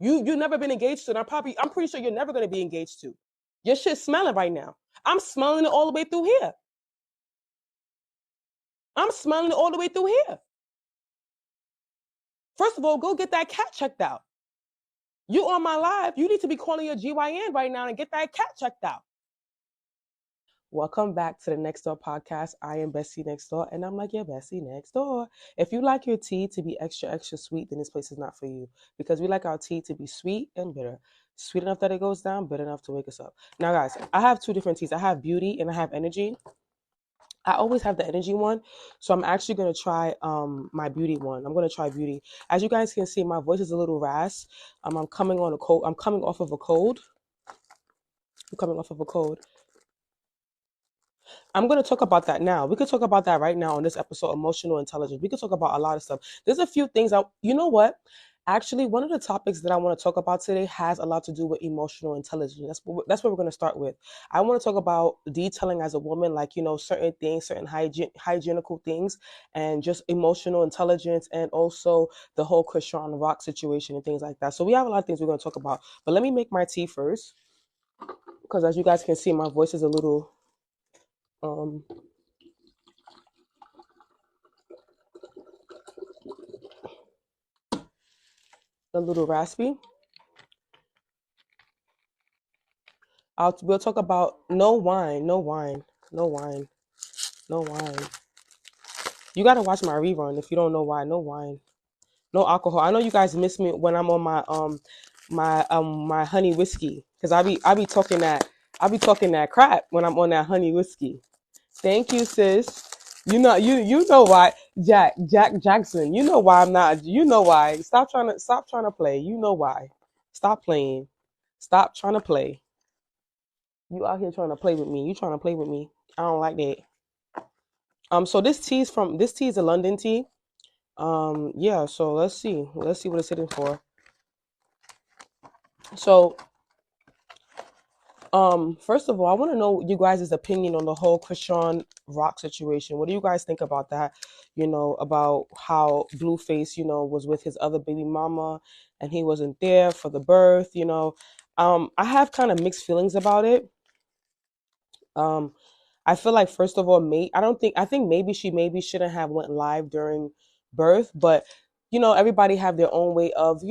You never been engaged to, and I'm pretty sure you're never gonna be engaged to. Your shit's smelling right now. I'm smelling it all the way through here. I'm smelling it all the way through here. First of all, go get that cat checked out. You on my live, you need to be calling your GYN right now and get that cat checked out. Welcome back to the Next Door podcast. I am Bestie Next Door, and I'm like your Bestie Next Door. If you like your tea to be extra, extra sweet, then this place is not for you, because we like our tea to be sweet and bitter. Sweet enough that it goes down, bitter enough to wake us up. Now, guys, I have two different teas. I have beauty and I have energy. I always have the energy one, so I'm actually gonna try my beauty one. I'm gonna try beauty. As you guys can see, my voice is a little ras. I'm coming on a cold. I'm coming off of a cold. I'm coming off of a cold. I'm going to talk about that now. We could talk about that right now on this episode, emotional intelligence. We could talk about a lot of stuff. There's a few things. You know what? Actually, one of the topics that I want to talk about today has a lot to do with emotional intelligence. That's what we're going to start with. I want to talk about detailing as a woman, like, certain things, certain hygienical things, and just emotional intelligence, and also the whole Christian Rock situation and things like that. So we have a lot of things we're going to talk about. But let me make my tea first, because as you guys can see, my voice is a little raspy. We'll talk about no wine. You gotta watch my rerun if you don't know why. No wine, no alcohol. I know you guys miss me when I'm on my honey whiskey, because I be talking that crap when I'm on that honey whiskey. Thank you, sis. You know why, Jack Jackson. You know why I'm not. You know why. Stop trying to play. You know why. Stop playing. Stop trying to play. You out here trying to play with me. You trying to play with me. I don't like that. So this tea is a London tea. Yeah, so let's see. Let's see what it's hitting for. So, first of all, I want to know you guys' opinion on the whole Christian Rock situation. What do you guys think about that? About how Blueface, was with his other baby mama and he wasn't there for the birth, I have kind of mixed feelings about it. I feel like, first of all, I think maybe she shouldn't have went live during birth, but everybody have their own way of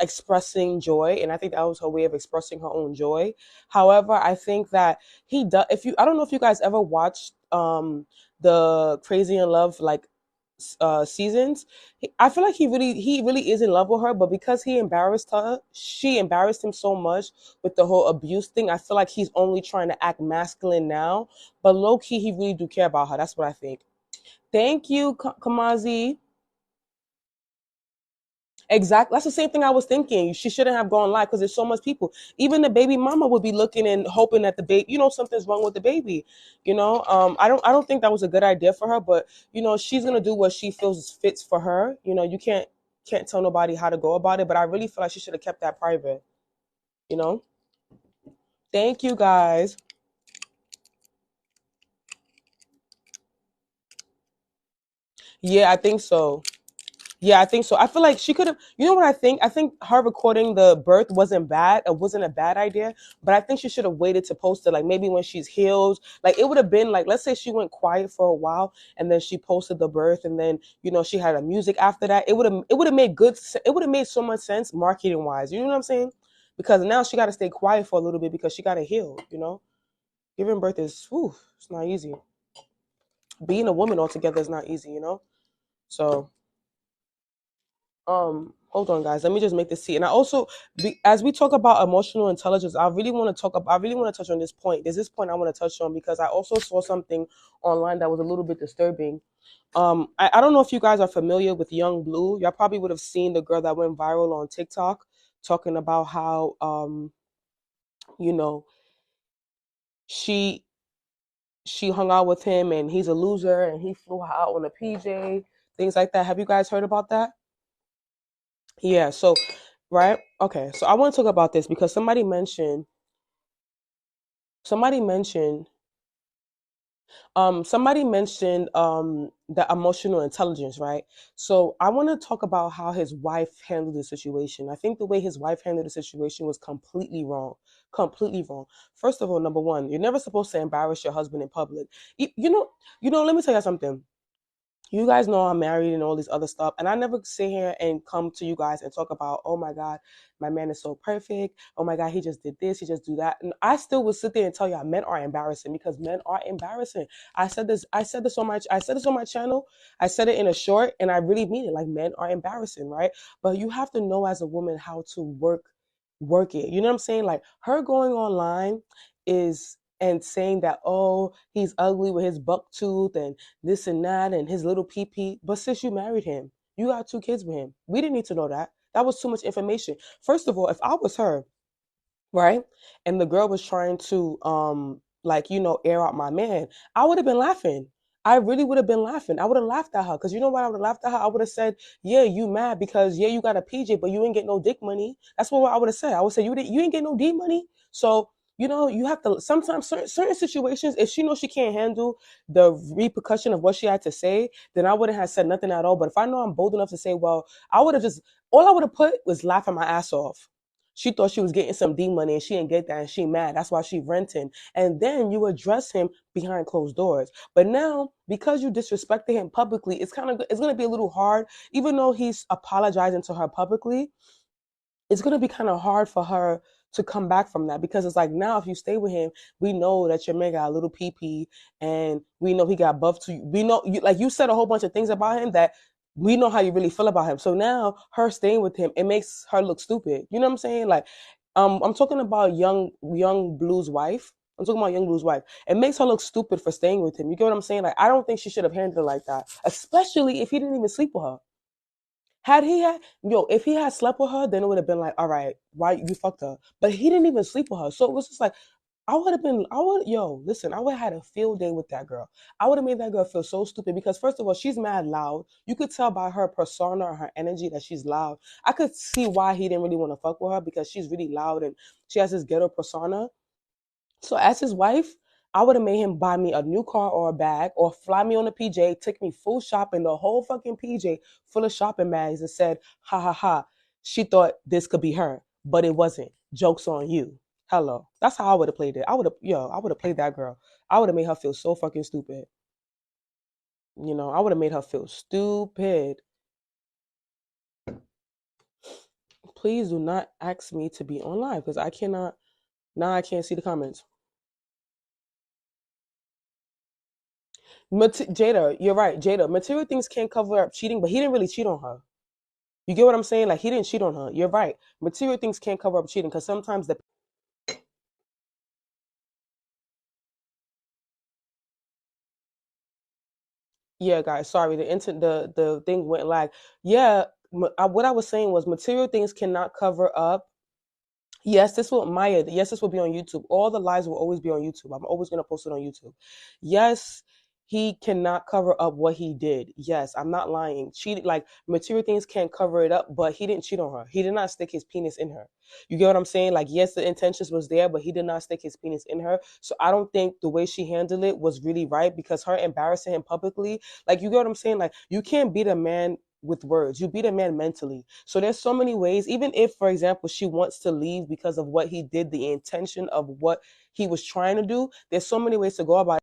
expressing joy, and I think that was her way of expressing her own joy. However, I think that he does. I don't know if you guys ever watched the Crazy in Love seasons. I feel like he really is in love with her, but because he embarrassed her, she embarrassed him so much with the whole abuse thing. I feel like he's only trying to act masculine now, but low key he really do care about her. That's what I think. Thank you, Kamazi. Exactly. That's the same thing I was thinking. She shouldn't have gone live because there's so much people. Even the baby mama would be looking and hoping that the baby, something's wrong with the baby. I don't think that was a good idea for her, but she's gonna do what she feels fits for her. You can't tell nobody how to go about it, but I really feel like she should have kept that private. You know. Thank you, guys. Yeah, I think so. Yeah, I think so. I feel like she could have. You know what I think? I think her recording the birth wasn't bad. It wasn't a bad idea, but I think she should have waited to post it. Like maybe when she's healed. Like it would have been like, let's say she went quiet for a while and then she posted the birth, and then she had a music after that. It would have made good. It would have made so much sense marketing wise. You know what I'm saying? Because now she got to stay quiet for a little bit because she got to heal. Giving birth is, it's not easy. Being a woman altogether is not easy. So. Hold on, guys, let me just make this tea. And I also, as we talk about emotional intelligence, I really want to touch on this point. There's this point I want to touch on because I also saw something online that was a little bit disturbing. I don't know if you guys are familiar with Young Blue. Y'all probably would have seen the girl that went viral on TikTok talking about how you know she she hung out with him and he's a loser and he flew her out on a PJ, things like that. Have you guys heard about that? Yeah, so, right? Okay, so I want to talk about this because somebody mentioned Somebody mentioned the emotional intelligence, right? So I want to talk about how his wife handled the situation. I think the way his wife handled the situation was completely wrong. Completely wrong. First of all, number one, you're never supposed to embarrass your husband in public. You know, let me tell you something. You guys know I'm married and all this other stuff, and I never sit here and come to you guys and talk about, oh my God, my man is so perfect. Oh my God, he just did this, he just do that, and I still would sit there and tell you, men are embarrassing because men are embarrassing. I said this on my channel. I said it in a short, and I really mean it. Like, men are embarrassing, right? But you have to know as a woman how to work it. You know what I'm saying? Like, her going online is and saying that, oh, he's ugly with his buck tooth and this and that and his little pee. But sis, you married him. You got two kids with him. We didn't need to know that. That was too much information. First of all, if I was her, right, and the girl was trying to like, air out my man, I would have been laughing. I really would have been laughing. I would have laughed at her because you know what I would have laughed at her. I would have said, "Yeah, you mad because yeah, you got a PJ, but you ain't get no dick money." That's what I would have said. I would say you ain't get no D money. So you have to sometimes certain situations. If she knows she can't handle the repercussion of what she had to say, then I wouldn't have said nothing at all. But if I know I'm bold enough to say, well, I would have just all I would have put was laughing my ass off. She thought she was getting some D money and she didn't get that and she mad. That's why she renting. And then you address him behind closed doors. But now, because you disrespected him publicly, it's gonna be a little hard. Even though he's apologizing to her publicly, it's going to be kind of hard for her to come back from that because it's like now if you stay with him, we know that your man got a little pee and we know he got buff to you. We know you like you said a whole bunch of things about him that we know how you really feel about him. So now her staying with him, it makes her look stupid. You know what I'm saying? Like, I'm talking about young Blue's wife. I'm talking about young Blue's wife. It makes her look stupid for staying with him. You get what I'm saying? Like, I don't think she should have handled it like that, especially if he didn't even sleep with her. If he had slept with her, then it would have been like, all right, why you fucked her? But he didn't even sleep with her. So it was just like, listen, I would have had a field day with that girl. I would have made that girl feel so stupid because, first of all, she's mad loud. You could tell by her persona or her energy that she's loud. I could see why he didn't really want to fuck with her because she's really loud and she has this ghetto persona. So as his wife, I would have made him buy me a new car or a bag or fly me on a PJ, take me full shopping, the whole fucking PJ full of shopping bags and said, ha ha ha, she thought this could be her, but it wasn't. Joke's on you. Hello. That's how I would have played it. I would have played that girl. I would have made her feel so fucking stupid. I would have made her feel stupid. Please do not ask me to be on live because I cannot, now I can't see the comments. Jada, you're right. Jada, material things can't cover up cheating, but he didn't really cheat on her. You get what I'm saying? Like, he didn't cheat on her. You're right. Material things can't cover up cheating because sometimes the yeah, guys, sorry, the thing went lag. Yeah, what I was saying was material things cannot cover up. Yes, this will Maya. Yes, this will be on YouTube. All the lives will always be on YouTube. I'm always gonna post it on YouTube. Yes, he cannot cover up what he did. Yes, I'm not lying. Cheating, like, material things can't cover it up, but he didn't cheat on her. He did not stick his penis in her. You get what I'm saying? Like, yes, the intentions was there, but he did not stick his penis in her. So I don't think the way she handled it was really right because her embarrassing him publicly, like, you get what I'm saying? Like, you can't beat a man with words. You beat a man mentally. So there's so many ways. Even if, for example, she wants to leave because of what he did, the intention of what he was trying to do, there's so many ways to go about it.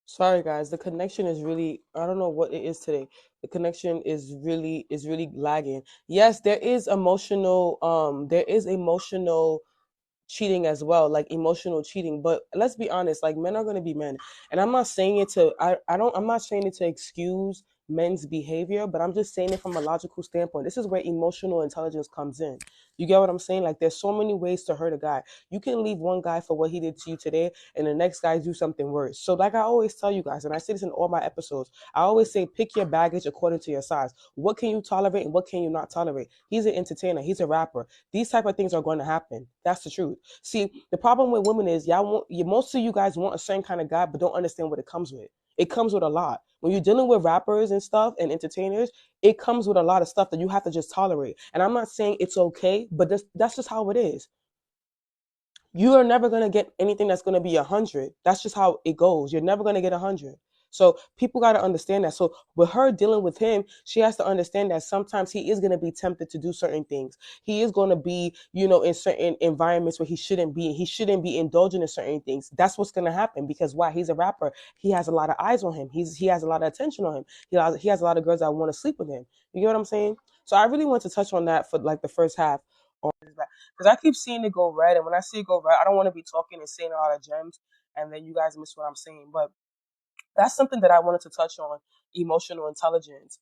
Sorry guys, the connection is really, I don't know what it is today. The connection is really lagging. Yes, there is emotional cheating as well, like emotional cheating. But let's be honest, like, men are gonna be men. And I'm not saying it to I'm not saying it to excuse men's behavior, but I'm just saying it from a logical standpoint. This is where emotional intelligence comes in. You get what I'm saying? Like, there's so many ways to hurt a guy. You can leave one guy for what he did to you today, and the next guy do something worse. So, like I always tell you guys, and I say this in all my episodes, I always say pick your baggage according to your size. What can you tolerate and what can you not tolerate? He's an entertainer, he's a rapper. These type of things are going to happen. That's the truth. See, the problem with women is most of you guys want a certain kind of guy, but don't understand what it comes with. It comes with a lot. When you're dealing with rappers and stuff and entertainers, it comes with a lot of stuff that you have to just tolerate. And I'm not saying it's okay, but that's just how it is. You are never going to get anything that's going to be 100. That's just how it goes. You're never going to get 100. So people got to understand that. So with her dealing with him, she has to understand that sometimes he is going to be tempted to do certain things. He is going to be, in certain environments where he shouldn't be. He shouldn't be indulging in certain things. That's what's going to happen because why? He's a rapper. He has a lot of eyes on him. He has a lot of attention on him. He has a lot of girls that want to sleep with him. You get what I'm saying? So I really want to touch on that for like the first half on this, because I keep seeing it go red, and when I see it go red, I don't want to be talking and saying a lot of gems, and then you guys miss what I'm saying. But that's something that I wanted to touch on: emotional intelligence.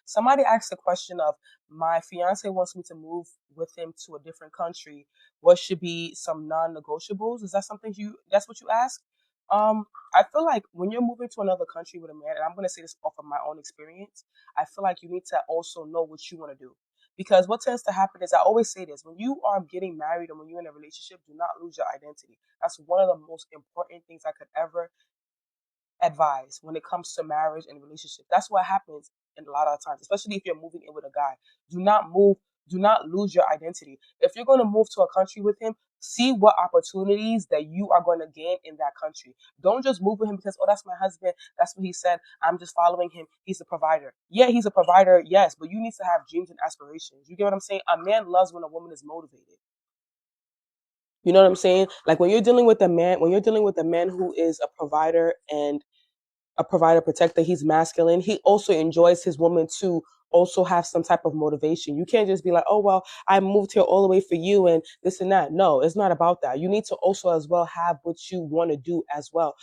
Somebody asked the question of, my fiance wants me to move with him to a different country. What should be some non-negotiables? Is that something that's what you asked? I feel like when you're moving to another country with a man, and I'm going to say this off of my own experience, I feel like you need to also know what you want to do. Because what tends to happen is, I always say this: when you are getting married or when you're in a relationship, do not lose your identity. That's one of the most important things I could ever advise when it comes to marriage and relationship. That's what happens in a lot of times, especially if you're moving in with a guy. Do not move, do not lose your identity. If you're going to move to a country with him, see what opportunities that you are going to gain in that country. Don't just move with him because, oh, that's my husband. That's what he said. I'm just following him. He's a provider. Yeah, he's a provider. Yes, but you need to have dreams and aspirations. You get what I'm saying? A man loves when a woman is motivated. You know what I'm saying? Like when you're dealing with a man who is a provider and a provider protector, he's masculine, he also enjoys his woman to also have some type of motivation. You can't just be like, oh well, I moved here all the way for you and this and that. No, it's not about that. You need to also as well have what you want to do as well.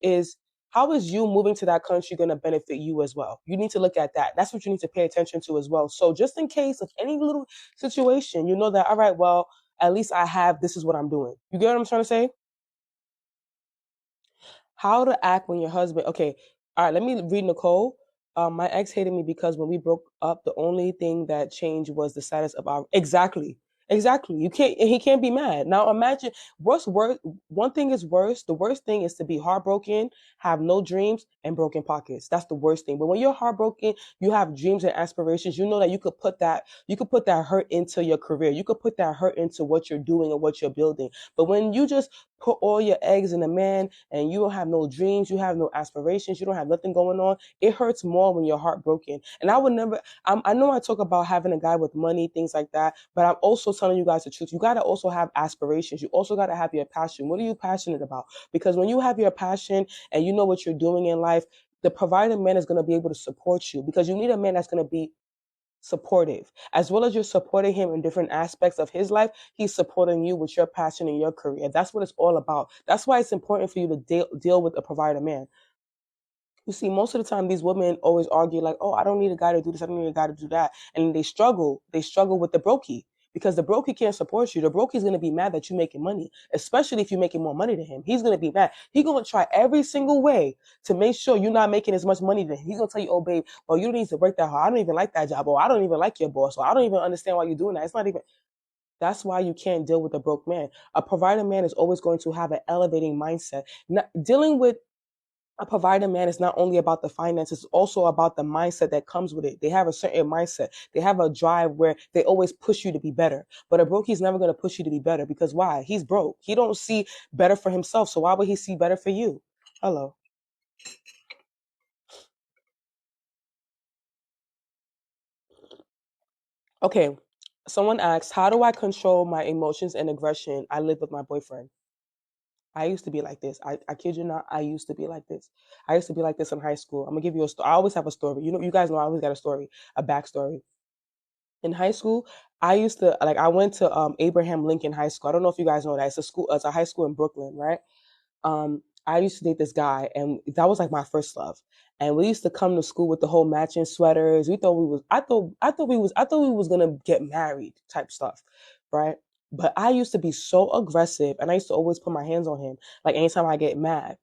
Is how is you moving to that country going to benefit you as well? You need to look at that. That's what you need to pay attention to as well. So just in case of any little situation, you know that, all right, well, at least I have, this is what I'm doing. You get what I'm trying to say? How to act when your husband. Okay, all right. Let me read Nicole. My ex hated me because when we broke up, the only thing that changed was the status of our. Exactly, exactly. You can't. He can't be mad. Now imagine what's worse. One thing is worse. The worst thing is to be heartbroken, have no dreams, and broken pockets. That's the worst thing. But when you're heartbroken, you have dreams and aspirations. You know that you could put that. You could put that hurt into your career. You could put that hurt into what you're doing and what you're building. But when you just put all your eggs in a man and you don't have no dreams, you have no aspirations, you don't have nothing going on, it hurts more when you're heartbroken. And I would never, I know I talk about having a guy with money, things like that, but I'm also telling you guys the truth. You got to also have aspirations. You also got to have your passion. What are you passionate about? Because when you have your passion and you know what you're doing in life, the providing man is going to be able to support you, because you need a man that's going to be supportive. As well as you're supporting him in different aspects of his life, he's supporting you with your passion and your career. That's what it's all about. That's why it's important for you to deal with a provider man. You see, most of the time, these women always argue like, "Oh, I don't need a guy to do this. I don't need a guy to do that," and they struggle. They struggle with the brokey because the brokey can't support you. The brokey's gonna be mad that you're making money, especially if you're making more money than him. He's gonna be mad. He's gonna try every single way to make sure you're not making as much money than him. He's gonna tell you, "Oh, babe, well, you don't need to work that hard. I don't even like that job, or I don't even like your boss, or I don't even understand why you're doing that. It's not even." That's why you can't deal with a broke man. A provider man is always going to have an elevating mindset. Not, dealing with a provider man is not only about the finances, it's also about the mindset that comes with it. They have a certain mindset. They have a drive where they always push you to be better. But a brokey's never going to push you to be better, because why? He's broke. He don't see better for himself. So why would he see better for you? Hello. Okay. Someone asked, how do I control my emotions and aggression? I live with my boyfriend. I used to be like this. I kid you not. I used to be like this. I used to be like this in high school. I'm gonna give you a story. I always have a story. You guys know I always got a story, a backstory. In high school, I used to like. I went to Abraham Lincoln High School. I don't know if you guys know that. It's a school. It's a high school in Brooklyn, right? I used to date this guy, and that was like my first love. And we used to come to school with the whole matching sweaters. We thought we was, I thought we was gonna get married type stuff, right? But I used to be so aggressive, and I used to always put my hands on him, like anytime I get mad.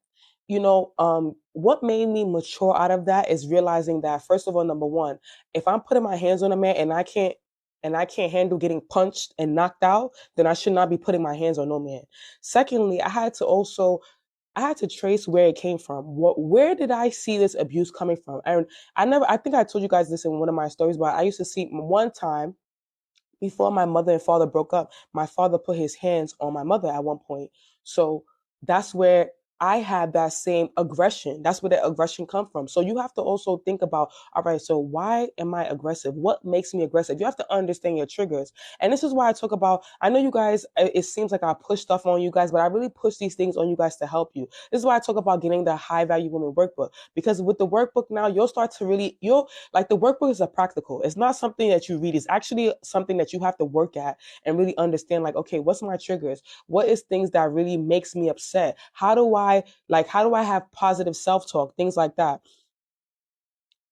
What made me mature out of that is realizing that, first of all, number one, if I'm putting my hands on a man and I can't handle getting punched and knocked out, then I should not be putting my hands on no man. Secondly, I had to also I had to trace where it came from. Where did I see this abuse coming from? And I think I told you guys this in one of my stories, but I used to see one time before my mother and father broke up, my father put his hands on my mother at one point. So that's where I had that same aggression. That's where that aggression come from. So you have to also think about, all right, so why am I aggressive? What makes me aggressive? You have to understand your triggers. And this is why I talk about, I know you guys, it seems like I push stuff on you guys, but I really push these things on you guys to help you. This is why I talk about getting the high value woman workbook. Because with the workbook now, you'll start to really, you'll like the workbook is a practical. It's not something that you read. It's actually something that you have to work at and really understand like, okay, what's my triggers? What is things that really makes me upset? How do I have positive self-talk? Things like that.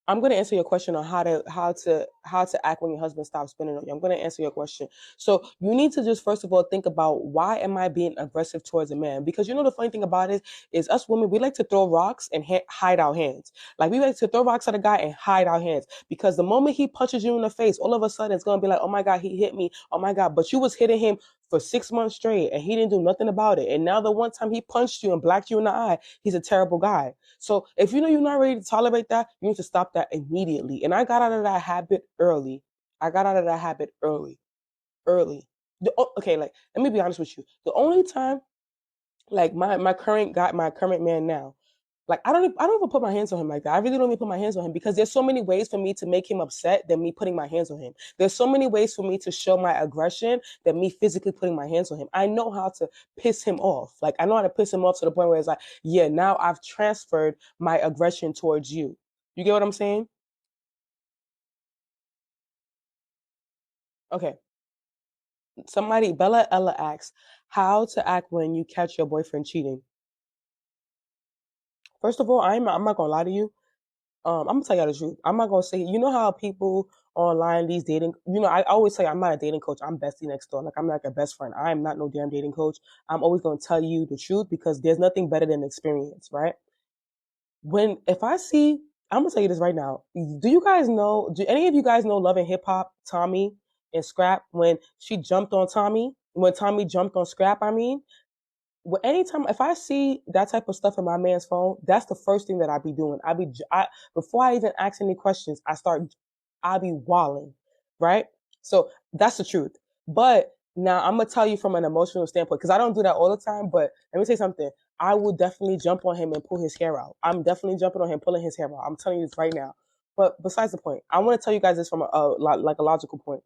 I'm going to answer your question on how to act when your husband stops spending on you. I'm going to answer your question. So you need to just first of all think about, why am I being aggressive towards a man? Because you know the funny thing about it is us women, we like to throw rocks and hide our hands. Like we like to throw rocks at a guy and hide our hands, because the moment he punches you in the face, all of a sudden it's going to be like, oh my God, he hit me. Oh my God, but you was hitting him for 6 months straight and he didn't do nothing about it. And now the one time he punched you and blacked you in the eye, he's a terrible guy. So if you know you're not ready to tolerate that, you need to stop that immediately. And I got out of that habit early. I got out of that habit early. Early. Okay, like let me be honest with you. The only time, like my current guy, my current man now, like I don't even put my hands on him like that. I really don't even put my hands on him, because there's so many ways for me to make him upset than me putting my hands on him. There's so many ways for me to show my aggression than me physically putting my hands on him. I know how to piss him off. Like I know how to piss him off to the point where it's like, yeah, now I've transferred my aggression towards you. You get what I'm saying? Okay. Somebody, Bella Ella asks, how to act when you catch your boyfriend cheating. First of all, I'm not gonna lie to you. I'm gonna tell you the truth. I'm not gonna say, you know how people online, these dating, I always say I'm not a dating coach. I'm bestie next door. Like I'm like a best friend. I'm not no damn dating coach. I'm always gonna tell you the truth, because there's nothing better than experience, right? If I see, I'm gonna tell you this right now. Do any of you guys know Love and Hip Hop, Tommy and Scrap, when she jumped on Tommy, when Tommy jumped on Scrap, I mean, anytime if I see that type of stuff in my man's phone, that's the first thing that I be doing. Before I even ask any questions, I be walling, right? So that's the truth. But now I'm gonna tell you from an emotional standpoint, because I don't do that all the time. But let me say something. I will definitely jump on him and pull his hair out. I'm definitely jumping on him, pulling his hair out. I'm telling you this right now. But besides the point, I want to tell you guys this from like a logical point.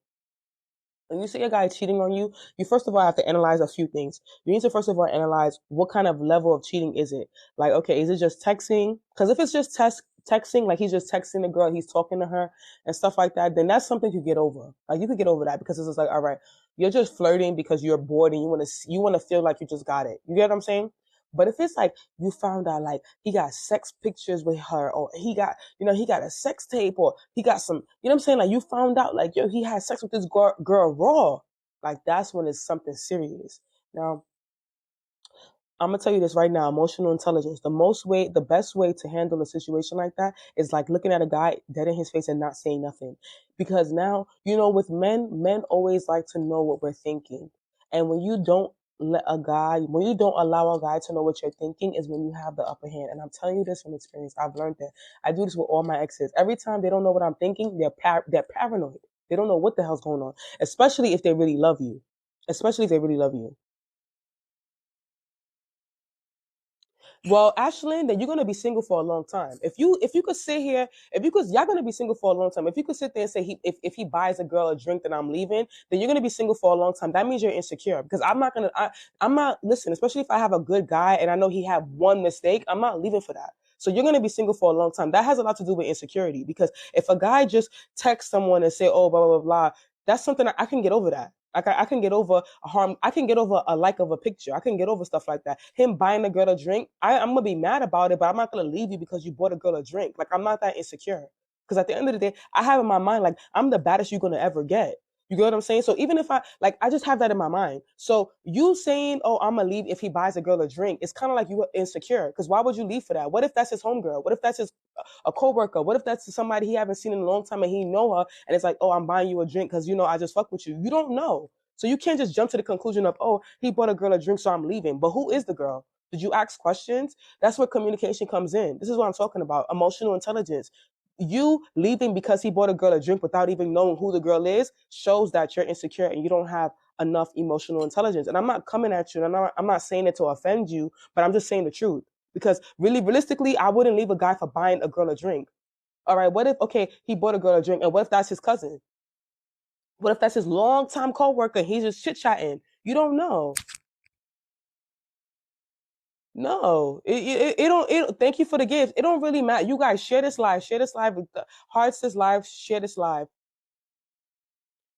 When you see a guy cheating on you, you first of all have to analyze a few things. You need to first of all analyze, what kind of level of cheating is it? Like, okay, is it just texting? Because if it's just texting, like he's just texting the girl, he's talking to her and stuff like that, then that's something you get over. Like you could get over that, because it's just like, all right, you're just flirting because you're bored and you want to feel like you just got it. You get what I'm saying? But if it's like you found out like he got sex pictures with her, or he got a sex tape, or he got some, you know what I'm saying? Like you found out like, yo, he had sex with this girl raw. Like that's when it's something serious. Now, I'm gonna tell you this right now. Emotional intelligence. The best way to handle a situation like that is like looking at a guy dead in his face and not saying nothing. Because now, with men always like to know what we're thinking. And when you don't allow a guy to know what you're thinking, is when you have the upper hand. And I'm telling you this from experience. I've learned that. I do this with all my exes. Every time they don't know what I'm thinking, they're paranoid. They don't know what the hell's going on, especially if they really love you. Especially if they really love you. Well, Ashlyn, then you're gonna be single for a long time. If you could sit here, if you could, y'all gonna be single for a long time. If you could sit there and say if he buys a girl a drink, then I'm leaving, then you're gonna be single for a long time. That means you're insecure, because I'm not listen. Especially if I have a good guy and I know he had one mistake, I'm not leaving for that. So you're gonna be single for a long time. That has a lot to do with insecurity, because if a guy just texts someone and say, oh, blah blah blah blah, that's something I can get over that. I can get over a harm. I can get over a like of a picture. I can get over stuff like that. Him buying a girl a drink, I'm gonna be mad about it, but I'm not gonna leave you because you bought a girl a drink. Like I'm not that insecure. Because at the end of the day, I have in my mind like I'm the baddest you're gonna ever get. You get what I'm saying? So even if I just have that in my mind. So you saying, oh, I'm gonna leave if he buys a girl a drink, it's kind of like you were insecure. Because why would you leave for that? What if that's his homegirl? What if that's his a coworker? What if that's somebody he haven't seen in a long time and he know her and it's like, oh, I'm buying you a drink because I just fuck with you. You don't know. So you can't just jump to the conclusion of, oh, he bought a girl a drink, so I'm leaving. But who is the girl? Did you ask questions? That's where communication comes in. This is what I'm talking about. Emotional intelligence. You leaving because he bought a girl a drink without even knowing who the girl is shows that you're insecure and you don't have enough emotional intelligence. And I'm not coming at you, and I'm not saying it to offend you, but I'm just saying the truth. Because really, realistically, I wouldn't leave a guy for buying a girl a drink. All right, what if, okay, he bought a girl a drink, and what if that's his cousin? What if that's his longtime coworker? He's just chit chatting. You don't know. No, it don't. Thank you for the gift. It don't really matter. You guys share this live. Share this live. Hearts this live. Share this live.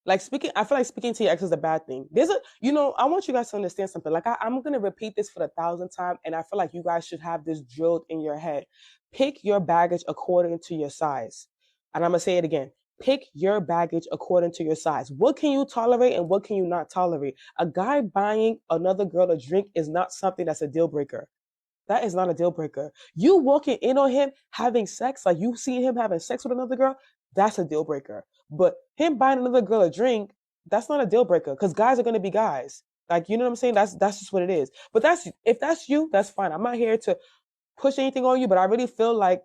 Like speaking, I feel like speaking to your ex is a bad thing. I want you guys to understand something. Like I'm gonna repeat this for the thousandth time, and I feel like you guys should have this drilled in your head. Pick your baggage according to your size, and I'm gonna say it again. Pick your baggage according to your size. What can you tolerate and what can you not tolerate? A guy buying another girl a drink is not something that's a deal breaker. That is not a deal breaker. You walking in on him having sex, like you see him having sex with another girl, that's a deal breaker. But him buying another girl a drink, that's not a deal breaker because guys are gonna be guys. Like you know what I'm saying? That's just what it is. But that's if that's you, that's fine. I'm not here to push anything on you, but I really feel like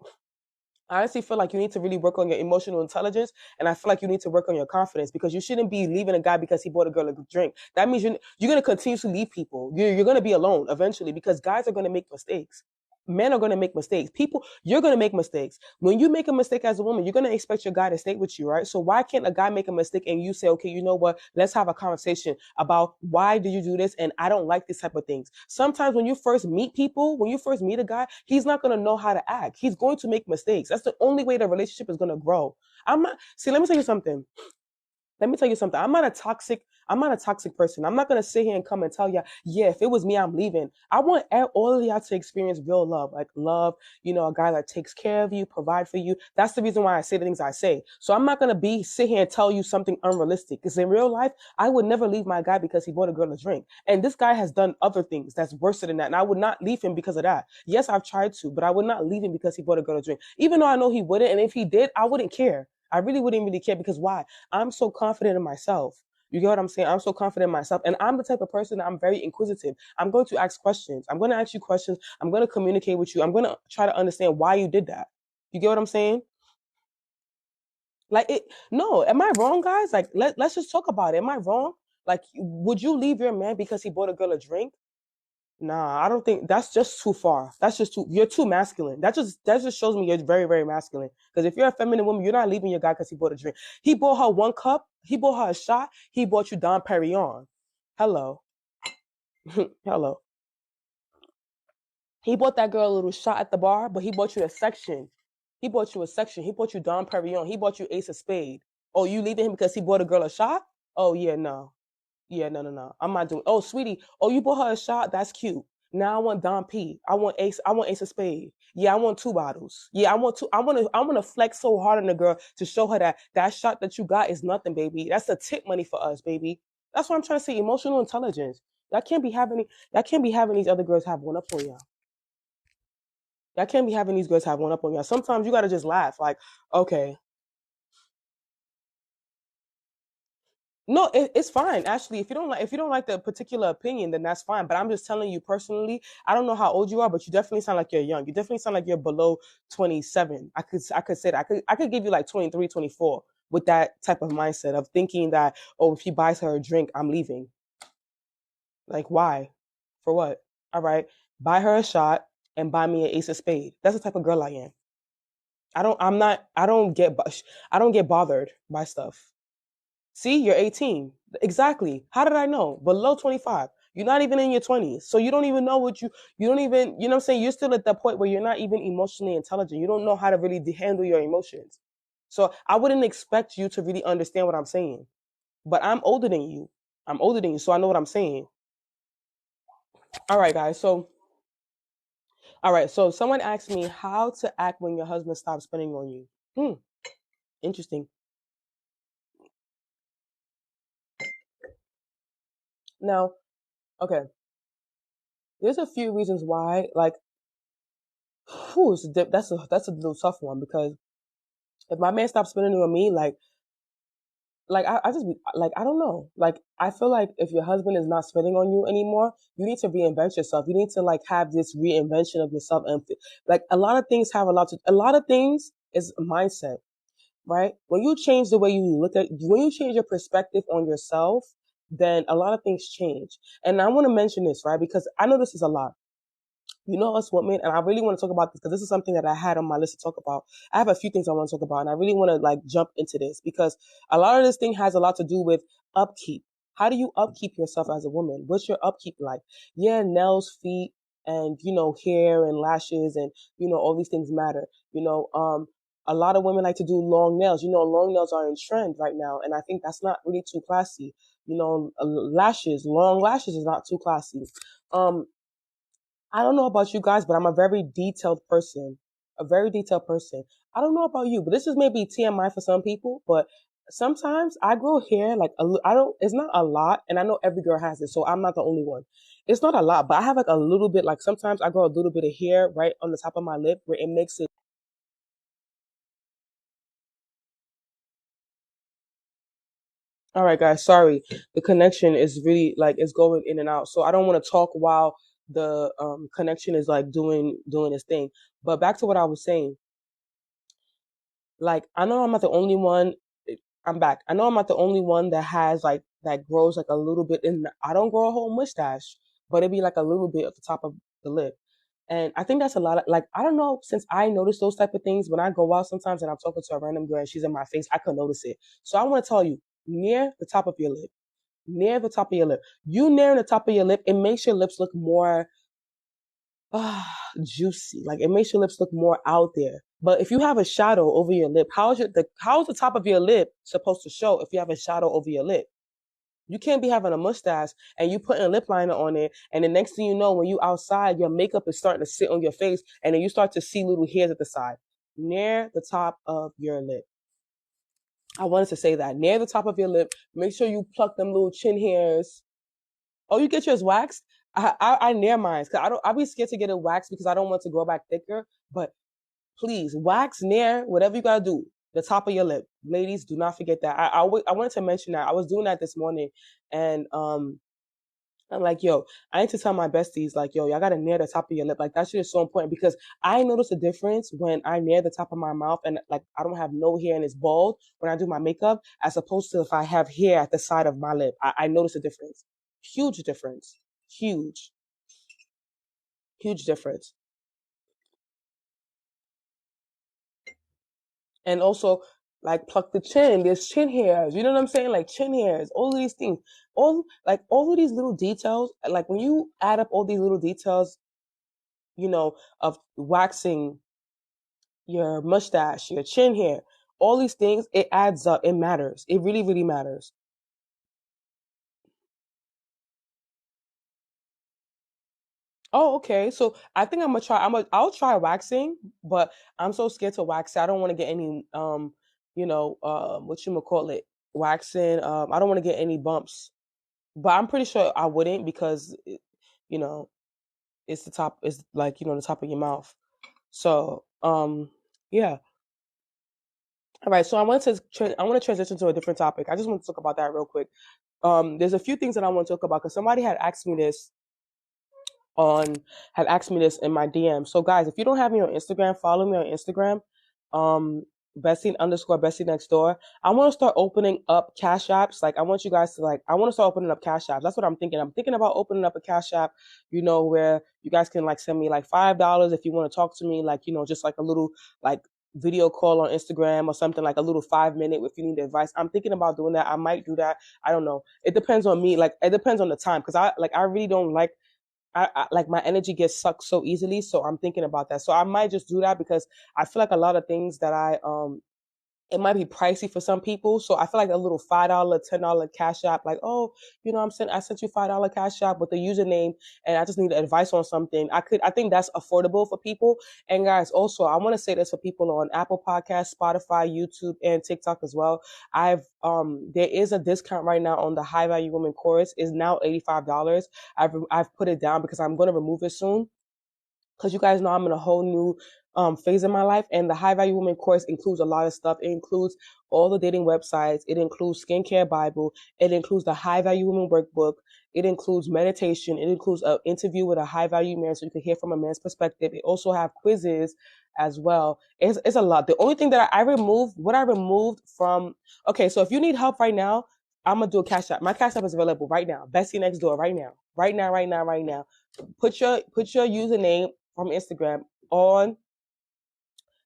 I honestly feel like you need to really work on your emotional intelligence, and I feel like you need to work on your confidence because you shouldn't be leaving a guy because he bought a girl a drink. That means you're going to continue to leave people. You're going to be alone eventually because guys are going to make mistakes. Men are going to make mistakes. People, you're going to make mistakes. When you make a mistake as a woman, you're going to expect your guy to stay with you, right? So why can't a guy make a mistake and you say, okay, you know what? Let's have a conversation about why do you do this? And I don't like this type of things. Sometimes when you first meet people, when you first meet a guy, he's not going to know how to act. He's going to make mistakes. That's the only way the relationship is going to grow. Let me tell you something. Let me tell you something. I'm not a toxic person. I'm not gonna sit here and come and tell you, yeah, if it was me, I'm leaving. I want all of y'all to experience real love, like love, a guy that takes care of you, provide for you. That's the reason why I say the things I say. So I'm not gonna sit here and tell you something unrealistic. Because in real life, I would never leave my guy because he bought a girl a drink. And this guy has done other things that's worse than that. And I would not leave him because of that. Yes, I've tried to, but I would not leave him because he bought a girl a drink. Even though I know he wouldn't, and if he did, I wouldn't care. I really wouldn't really care because why? I'm so confident in myself. You get what I'm saying? I'm so confident in myself. And I'm the type of person that I'm very inquisitive. I'm going to ask questions. I'm going to ask you questions. I'm going to communicate with you. I'm going to try to understand why you did that. You get what I'm saying? Like it, no, am I wrong, guys? Like let's just talk about it. Am I wrong? Like, would you leave your man because he bought a girl a drink? Nah, I don't think that's just too far. That's just you're too masculine. That just shows me you're very, very masculine. Because if you're a feminine woman, you're not leaving your guy because he bought a drink. He bought her one cup, he bought her a shot, he bought you Don Perignon. Hello. Hello. He bought that girl a little shot at the bar, but he bought you a section. He bought you a section. He bought you Don Perignon. He bought you Ace of Spade. Oh, you leaving him because he bought a girl a shot? Oh yeah, no. Yeah, no, no, no. I'm not doing. Oh, sweetie. Oh, you bought her a shot. That's cute. Now I want Don P. I want Ace. I want Ace of Spade. Yeah, I want two bottles. Yeah, I want two. I want to. I want to flex so hard on the girl to show her that that shot that you got is nothing, baby. That's the tip money for us, baby. That's what I'm trying to say. Emotional intelligence. That can't be having. That can't be having these other girls have one up on y'all. That can't be having these girls have one up on y'all. Sometimes you gotta just laugh. Like, okay, no, it's fine. Actually, if you don't like the particular opinion, then that's fine. But I'm just telling you personally. I don't know how old you are, but you definitely sound like you're young. You definitely sound like you're below 27. I could say that. I could give you like 23, 24 with that type of mindset of thinking that oh, if he buys her a drink, I'm leaving. Like why? For what? All right, buy her a shot and buy me an ace of spade. That's the type of girl I am. I don't. I'm not. I don't get. I don't get bothered by stuff. See, you're 18. Exactly. How did I know? Below 25. You're not even in your 20s. So you don't even know you don't even, you know what I'm saying? You're still at that point where you're not even emotionally intelligent. You don't know how to really handle your emotions. So I wouldn't expect you to really understand what I'm saying. But I'm older than you. I'm older than you, so I know what I'm saying. All right, guys. So someone asked me how to act when your husband stops spending on you. Hmm, interesting. Now, okay, there's a few reasons why, like, whew, that's a little tough one because if my man stops spending on me, like like I just like I don't know. Like I feel like if your husband is not spending on you anymore, you need to reinvent yourself. You need to like have this reinvention of yourself, and like a lot of things have a lot of things is mindset, right? When you change the way you look at, when you change your perspective on yourself, then a lot of things change. And I want to mention this, right? Because I know this is a lot. You know us women, and I really want to talk about this because this is something that I had on my list to talk about. I have a few things I want to talk about, and I really want to like jump into this because a lot of this thing has a lot to do with upkeep. How do you upkeep yourself as a woman? What's your upkeep like? Yeah, nails, feet, and hair and lashes, and all these things matter. A lot of women like to do long nails. Long nails are in trend right now, and I think that's not really too classy. Lashes, long lashes is not too classy. Um, I don't know about you guys, but I'm a very detailed person. A very detailed person. I don't know about you, but this is maybe TMI for some people, but sometimes I grow hair like I don't, it's not a lot, and I know every girl has it, so I'm not the only one. It's not a lot, but I have like a little bit, like sometimes I grow a little bit of hair right on the top of my lip where it makes it. All right, guys, sorry. The connection is really like it's going in and out. So I don't want to talk while the connection is like doing its thing. But back to what I was saying. Like I know I'm not the only one. I'm back. I know I'm not the only one that has like that grows like a little bit in. I don't grow a whole mustache, but it'd be like a little bit at the top of the lip. And I think that's a lot of like I don't know, since I notice those type of things when I go out sometimes and I'm talking to a random girl and she's in my face, I could notice it. So I want to tell you, near the top of your lip, near the top of your lip, you near the top of your lip, it makes your lips look more juicy. Like it makes your lips look more out there. But if you have a shadow over your lip, how's the top of your lip supposed to show if you have a shadow over your lip? You can't be having a mustache and you putting a lip liner on it, and the next thing you know, when you outside, your makeup is starting to sit on your face, and then you start to see little hairs at the side, near the top of your lip. I wanted to say that near the top of your lip. Make sure you pluck them little chin hairs. Oh, you get yours waxed? I near mine because I be scared to get it waxed because I don't want to grow back thicker. But please wax near whatever you gotta do the top of your lip, ladies. Do not forget that. I wanted to mention that I was doing that this morning, and I'm like, yo, I need to tell my besties, like, yo, y'all gotta near the top of your lip. Like that shit is so important because I notice a difference when I near the top of my mouth and like I don't have no hair and it's bald when I do my makeup, as opposed to if I have hair at the side of my lip. I notice a difference. Huge difference. Huge, huge difference. And also like pluck the chin. There's chin hairs. You know what I'm saying? Like chin hairs. All of these things. All of these little details. Like when you add up all these little details, of waxing your mustache, your chin hair, all these things, it adds up. It matters. It really, really matters. Oh, okay. So I think I'm gonna try. I'll try waxing, but I'm so scared to wax it. I don't want to get any what you call it, waxing. I don't want to get any bumps, but I'm pretty sure I wouldn't because you know it's the top. It's like the top of your mouth. So yeah. All right. So I want to transition to a different topic. I just want to talk about that real quick. There's a few things that I want to talk about because somebody on had asked me this in my DM. So guys, if you don't have me on Instagram, follow me on Instagram. Bestie underscore Bestie next door. I want to start opening up cash apps. Like I want you guys to I want to start opening up cash apps. That's what I'm thinking. I'm thinking about opening up a cash app, where you guys can like send me like $5 if you want to talk to me, like, just like a little like video call on Instagram or something, like a little 5 minute if you need advice. I'm thinking about doing that. I might do that. I don't know. It depends on me. Like it depends on the time. Cause I really don't like like my energy gets sucked so easily. So I'm thinking about that. So I might just do that because I feel like a lot of things that it might be pricey for some people. So I feel like a little $5, $10 cash app, like, oh, I sent you $5 cash app with the username and I just need advice on something. I think that's affordable for people. And guys, also I want to say this for people on Apple Podcasts, Spotify, YouTube, and TikTok as well. There is a discount right now on the High Value Women course. Is now $85. I've put it down because I'm going to remove it soon because you guys know I'm in a whole new phase in my life. And the High Value Woman course includes a lot of stuff. It includes all the dating websites. It includes skincare Bible. It includes the High Value Woman workbook. It includes meditation. It includes an interview with a high value man so you can hear from a man's perspective. It also have quizzes as well. It's a lot. The only thing that I removed, what I removed from, okay, so if you need help right now, I'm gonna do a cash app. My cash app is available right now. Bestie next door right now. Right now, right now, right now. Put your username from Instagram on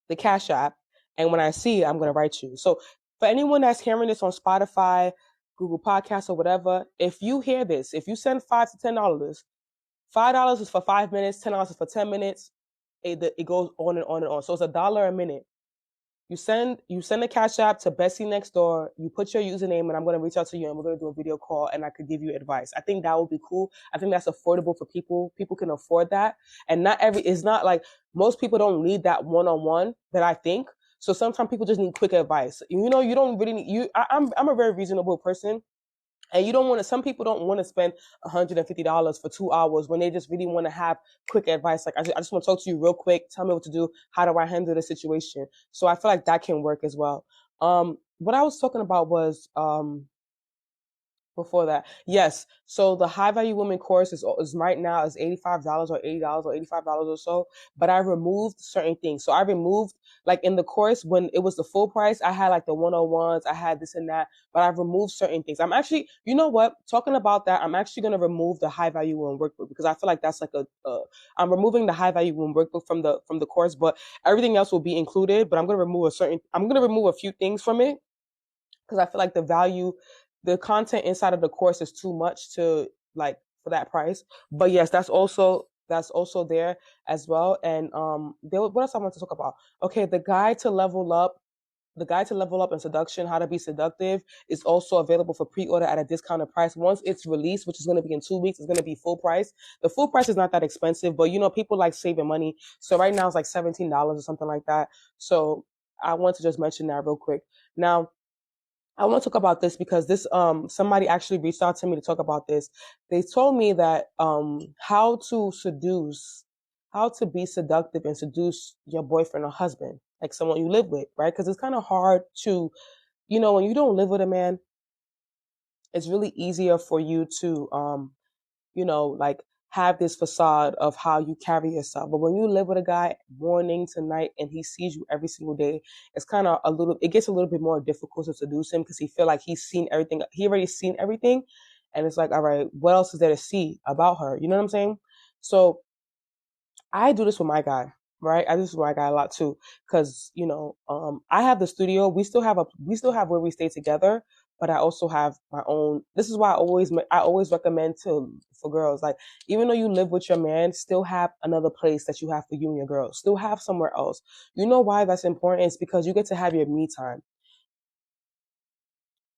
the cash app. And when I see it, I'm gonna write you. So for anyone that's hearing this on Spotify, Google Podcasts, or whatever, if you hear this, if you send $5 to $10, $5 is for 5 minutes, $10 is for 10 minutes. It goes on and on and on. So it's $1 a minute. You send a cash app to Bessie next door. You put your username, and I'm gonna reach out to you, and we're gonna do a video call, and I could give you advice. I think that would be cool. I think that's affordable for people. People can afford that, and it's not like most people don't need that one-on-one that I think. So sometimes people just need quick advice. You don't really need you. I'm a very reasonable person. And you don't want to, some people don't want to spend $150 for 2 hours when they just really want to have quick advice. Like, I just want to talk to you real quick. Tell me what to do. How do I handle the situation? So I feel like that can work as well. What I was talking about was, before that, yes. So the High Value Women course is right now is $85 or $80 or $85 or so. But I removed certain things. So I removed, like, in the course when it was the full price, I had like the 101s, I had this and that, but I've removed certain things. I'm actually, you know what? Talking about that, I'm actually gonna remove the High Value Women workbook because I feel like that's like I'm removing the High Value Women workbook from the course, but everything else will be included. But I'm gonna remove a few things from it because I feel like the content inside of the course is too much to, like, for that price. But yes, that's also there as well. And what else I want to talk about? Okay, the guide to level up in seduction, how to be seductive, is also available for pre-order at a discounted price. Once it's released, which is going to be in 2 weeks, it's going to be full price. The full price is not that expensive, but people like saving money. So right now it's like $17 or something like that. So I want to just mention that real quick. Now, I want to talk about this because this somebody actually reached out to me to talk about this. They told me that how to be seductive and seduce your boyfriend or husband, like someone you live with, right? Because it's kind of hard to, when you don't live with a man, it's really easier for you to like have this facade of how you carry yourself. But when you live with a guy morning to night and he sees you every single day, it gets a little bit more difficult to seduce him because he feel like he's seen everything. He already seen everything. And it's like, all right, what else is there to see about her? You know what I'm saying? So I do this with my guy, right? I do this with my guy a lot too, because I have the studio. We still have where we stay together, but I also have my own. This is why I always recommend for girls, like, even though you live with your man, still have another place that you have for you and your girls. Still have somewhere else. You know why that's important? It's because you get to have your me time.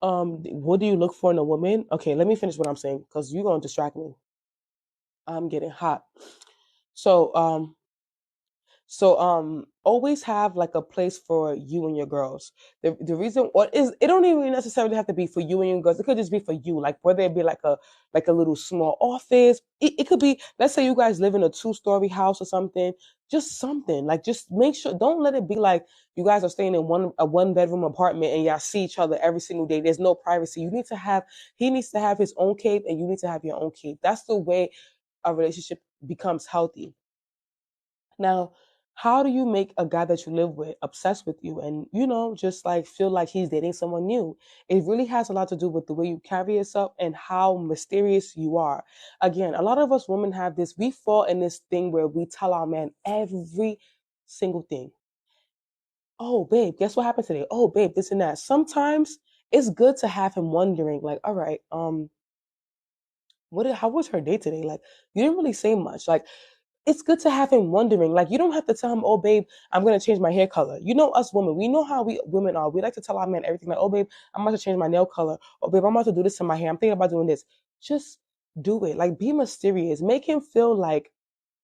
What do you look for in a woman? Okay, let me finish what I'm saying because you're gonna distract me. I'm getting hot. So always have like a place for you and your girls. The reason what is it don't even necessarily have to be for you and your girls. It could just be for you, like whether it be like a little small office. It could be, let's say you guys live in a 2-story house or something. Just something like, just make sure, don't let it be like you guys are staying in a 1 bedroom apartment and y'all see each other every single day. There's no privacy. He needs to have his own cave and you need to have your own cave. That's the way a relationship becomes healthy. Now, how do you make a guy that you live with obsessed with you and, just like feel like he's dating someone new? It really has a lot to do with the way you carry yourself and how mysterious you are. Again, a lot of us women have this, we fall in this thing where we tell our man every single thing. Oh, babe, guess what happened today? Oh, babe, this and that. Sometimes it's good to have him wondering, like, all right, how was her day today? Like, you didn't really say much. Like, it's good to have him wondering. Like, you don't have to tell him, oh, babe, I'm going to change my hair color. You know, us women, we know how we women are. We like to tell our men everything. Like, oh, babe, I'm about to change my nail color. Oh, babe, I'm about to do this to my hair. I'm thinking about doing this. Just do it. Like, be mysterious. Make him feel like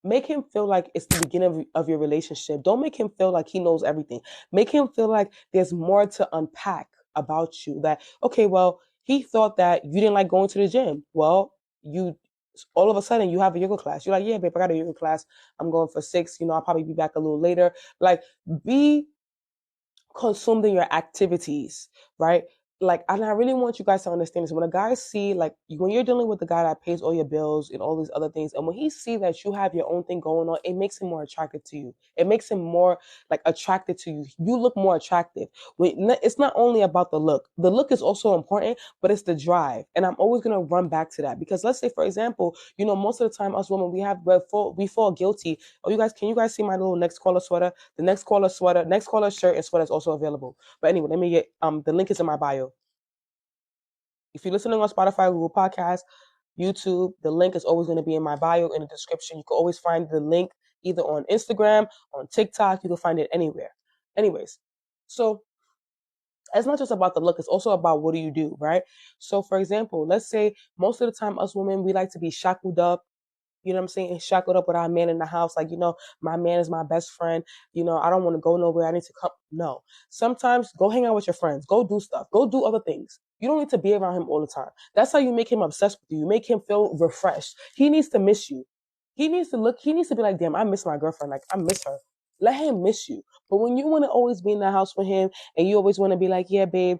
it's the beginning of your relationship. Don't make him feel like he knows everything. Make him feel like there's more to unpack about you. That, okay, well, he thought that you didn't like going to the gym. Well, you All of a sudden you have a yoga class. You're like, yeah, babe, I got a yoga class. I'm going for 6. I'll probably be back a little later. Like, be consumed in your activities, right? Like, and I really want you guys to understand this. When a guy see, like, when you're dealing with the guy that pays all your bills and all these other things, and when he see that you have your own thing going on, it makes him more attracted to you. It makes him more like attracted to you. You look more attractive. It's not only about the look. The look is also important, but it's the drive. And I'm always gonna run back to that because let's say, for example, most of the time us women we fall guilty. Oh, can you guys see my little next caller sweater? The next caller shirt and sweater is also available. But anyway, let me get the link is in my bio. If you're listening on Spotify, Google Podcasts, YouTube, the link is always going to be in my bio in the description. You can always find the link either on Instagram, on TikTok. You can find it anywhere. Anyways, so it's not just about the look. It's also about what do you do, right? So, for example, let's say most of the time us women, we like to be shackled up. You know what I'm saying? Shackled up with our man in the house. Like, my man is my best friend. I don't want to go nowhere. I need to come. No. Sometimes go hang out with your friends. Go do stuff. Go do other things. You don't need to be around him all the time. That's how you make him obsessed with you. You make him feel refreshed. He needs to miss you. He needs to be like, damn, I miss my girlfriend. Like, I miss her. Let him miss you. But when you want to always be in the house with him and you always want to be like, yeah, babe,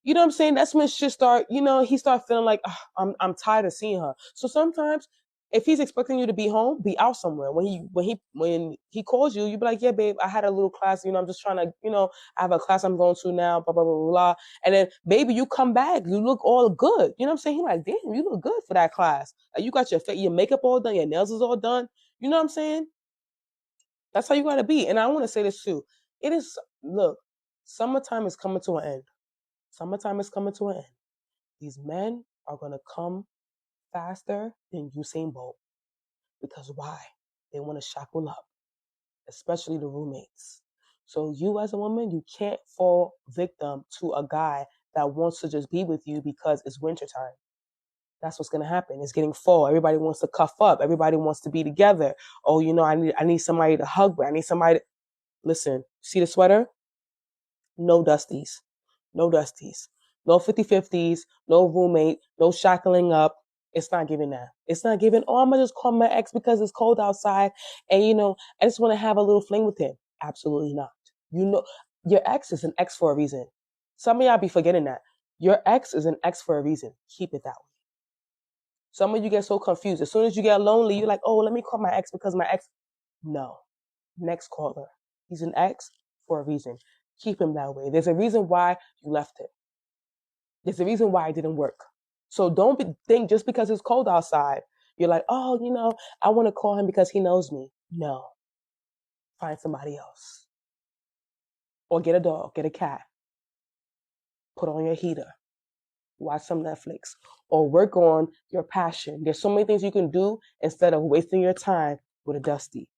you know what I'm saying? That's when shit start, he start feeling like, I'm tired of seeing her. So sometimes if he's expecting you to be home, be out somewhere. When he calls you, you be like, yeah, babe, I had a little class, I'm just trying to, I have a class I'm going to now, blah, blah, blah, blah. And then baby, you come back, you look all good. You know what I'm saying? He like, damn, you look good for that class. Like, you got your makeup all done, your nails is all done. You know what I'm saying? That's how you gotta be. And I want to say this too. Look, summertime is coming to an end. Summertime is coming to an end. These men are going to come faster than Usain Bolt. Because why? They want to shackle up, especially the roommates. So you as a woman, you can't fall victim to a guy that wants to just be with you because it's wintertime. That's what's going to happen. It's getting fall. Everybody wants to cuff up. Everybody wants to be together. Oh, I need somebody to hug with. I need somebody to... Listen, see the sweater? No dusties. No dusties. No 50-50s. No roommate. No shackling up. It's not giving that. It's not giving, oh, I'm going to just call my ex because it's cold outside and, I just want to have a little fling with him. Absolutely not. Your ex is an ex for a reason. Some of y'all be forgetting that. Your ex is an ex for a reason. Keep it that way. Some of you get so confused. As soon as you get lonely, you're like, oh, let me call my ex because my ex. No. Next caller. He's an ex for a reason. Keep him that way. There's a reason why you left him. There's a reason why it didn't work. So don't think just because it's cold outside, you're like, oh, I want to call him because he knows me. No. Find somebody else. Or get a dog, get a cat. Put on your heater. Watch some Netflix. Or work on your passion. There's so many things you can do instead of wasting your time with a dusty.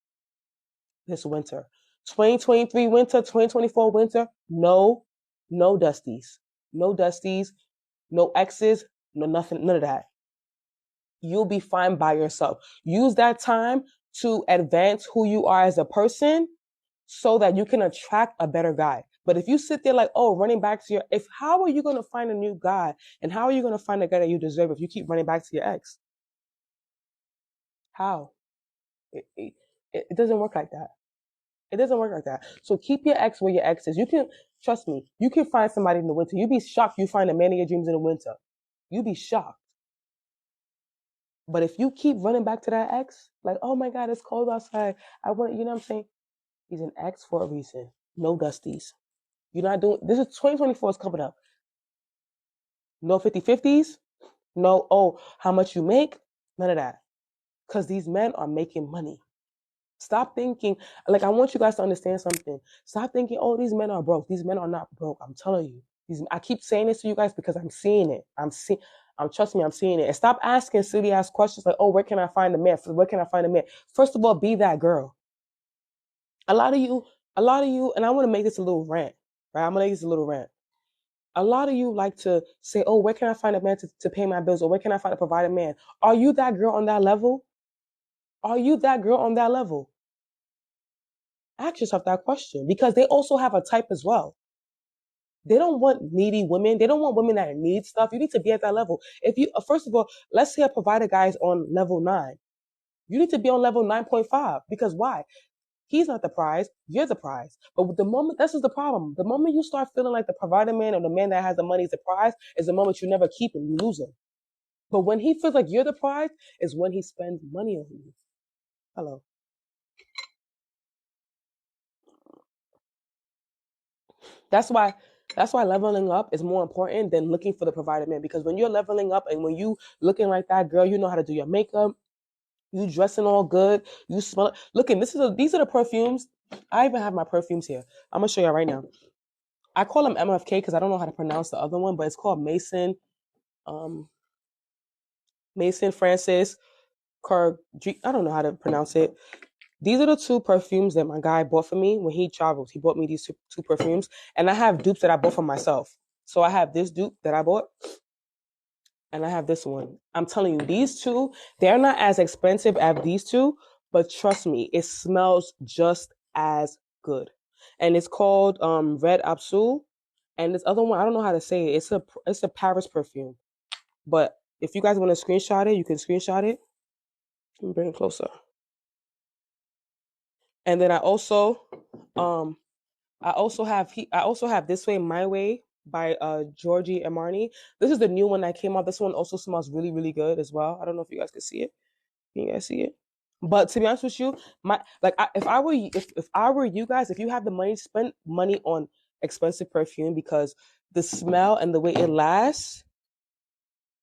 This winter. 2023 winter, 2024 winter, no dusties. No dusties, no exes, no nothing, none of that. You'll be fine by yourself. Use that time to advance who you are as a person so that you can attract a better guy. But if you sit there like, oh, running back to how are you going to find a new guy? And how are you going to find a guy that you deserve if you keep running back to your ex? How? It doesn't work like that. It doesn't work like that. So keep your ex where your ex is. Trust me, you can find somebody in the winter. You'd be shocked you find a man of your dreams in the winter. You'd be shocked. But if you keep running back to that ex, like, oh my God, it's cold outside. You know what I'm saying? He's an ex for a reason. No dusties. You're not doing, this is 2024 is coming up. No 50-50s. No, oh, how much you make? None of that. Because these men are making money. Stop thinking, like, I want you guys to understand something. Stop thinking, oh, these men are broke. These men are not broke. I'm telling you. I keep saying this to you guys because I'm seeing it. Trust me, I'm seeing it. And stop asking silly ass questions like, oh, where can I find a man? Where can I find a man? First of all, be that girl. A lot of you, and I want to make this a little rant, right? I'm going to make this a little rant. A lot of you like to say, oh, where can I find a man to pay my bills? Or where can I find a provider man? Are you that girl on that level? Are you that girl on that level? Ask yourself that question because they also have a type as well. They don't want needy women. They don't want women that need stuff. You need to be at that level. If you first of all, let's say a provider guy is on level 9. You need to be on level 9.5 because why? He's not the prize. You're the prize. But with the moment, this is the problem. The moment you start feeling like the provider man or the man that has the money is the prize is the moment you never keep him. You lose him. But when he feels like you're the prize is when he spends money on you. Hello. That's why leveling up is more important than looking for the provider man. Because when you're leveling up and when you looking like that girl, you know how to do your makeup, you dressing all good, you smell it. Looking, these are the perfumes. I even have my perfumes here. I'm gonna show you right now. I call them MFK because I don't know how to pronounce the other one, but it's called um, Mason Francis Car. I don't know how to pronounce it. These are the two perfumes that my guy bought for me when he traveled. He bought me these two perfumes, and I have dupes that I bought for myself. So I have this dupe that I bought, and I have this one. I'm telling you, these two, they're not as expensive as these two, but trust me, it smells just as good. And it's called Red Absol. And this other one, I don't know how to say it. It's a Paris perfume. But if you guys want to screenshot it, you can screenshot it. Let me bring it closer. And then um I also have This Way My Way by Georgie Armani. This is the new one that came out. This one also smells really, really good as well. I don't know if you guys can see it. Can you guys see it? But to be honest with you, if I were you guys, if you have the money, spend money on expensive perfume because the smell and the way it lasts.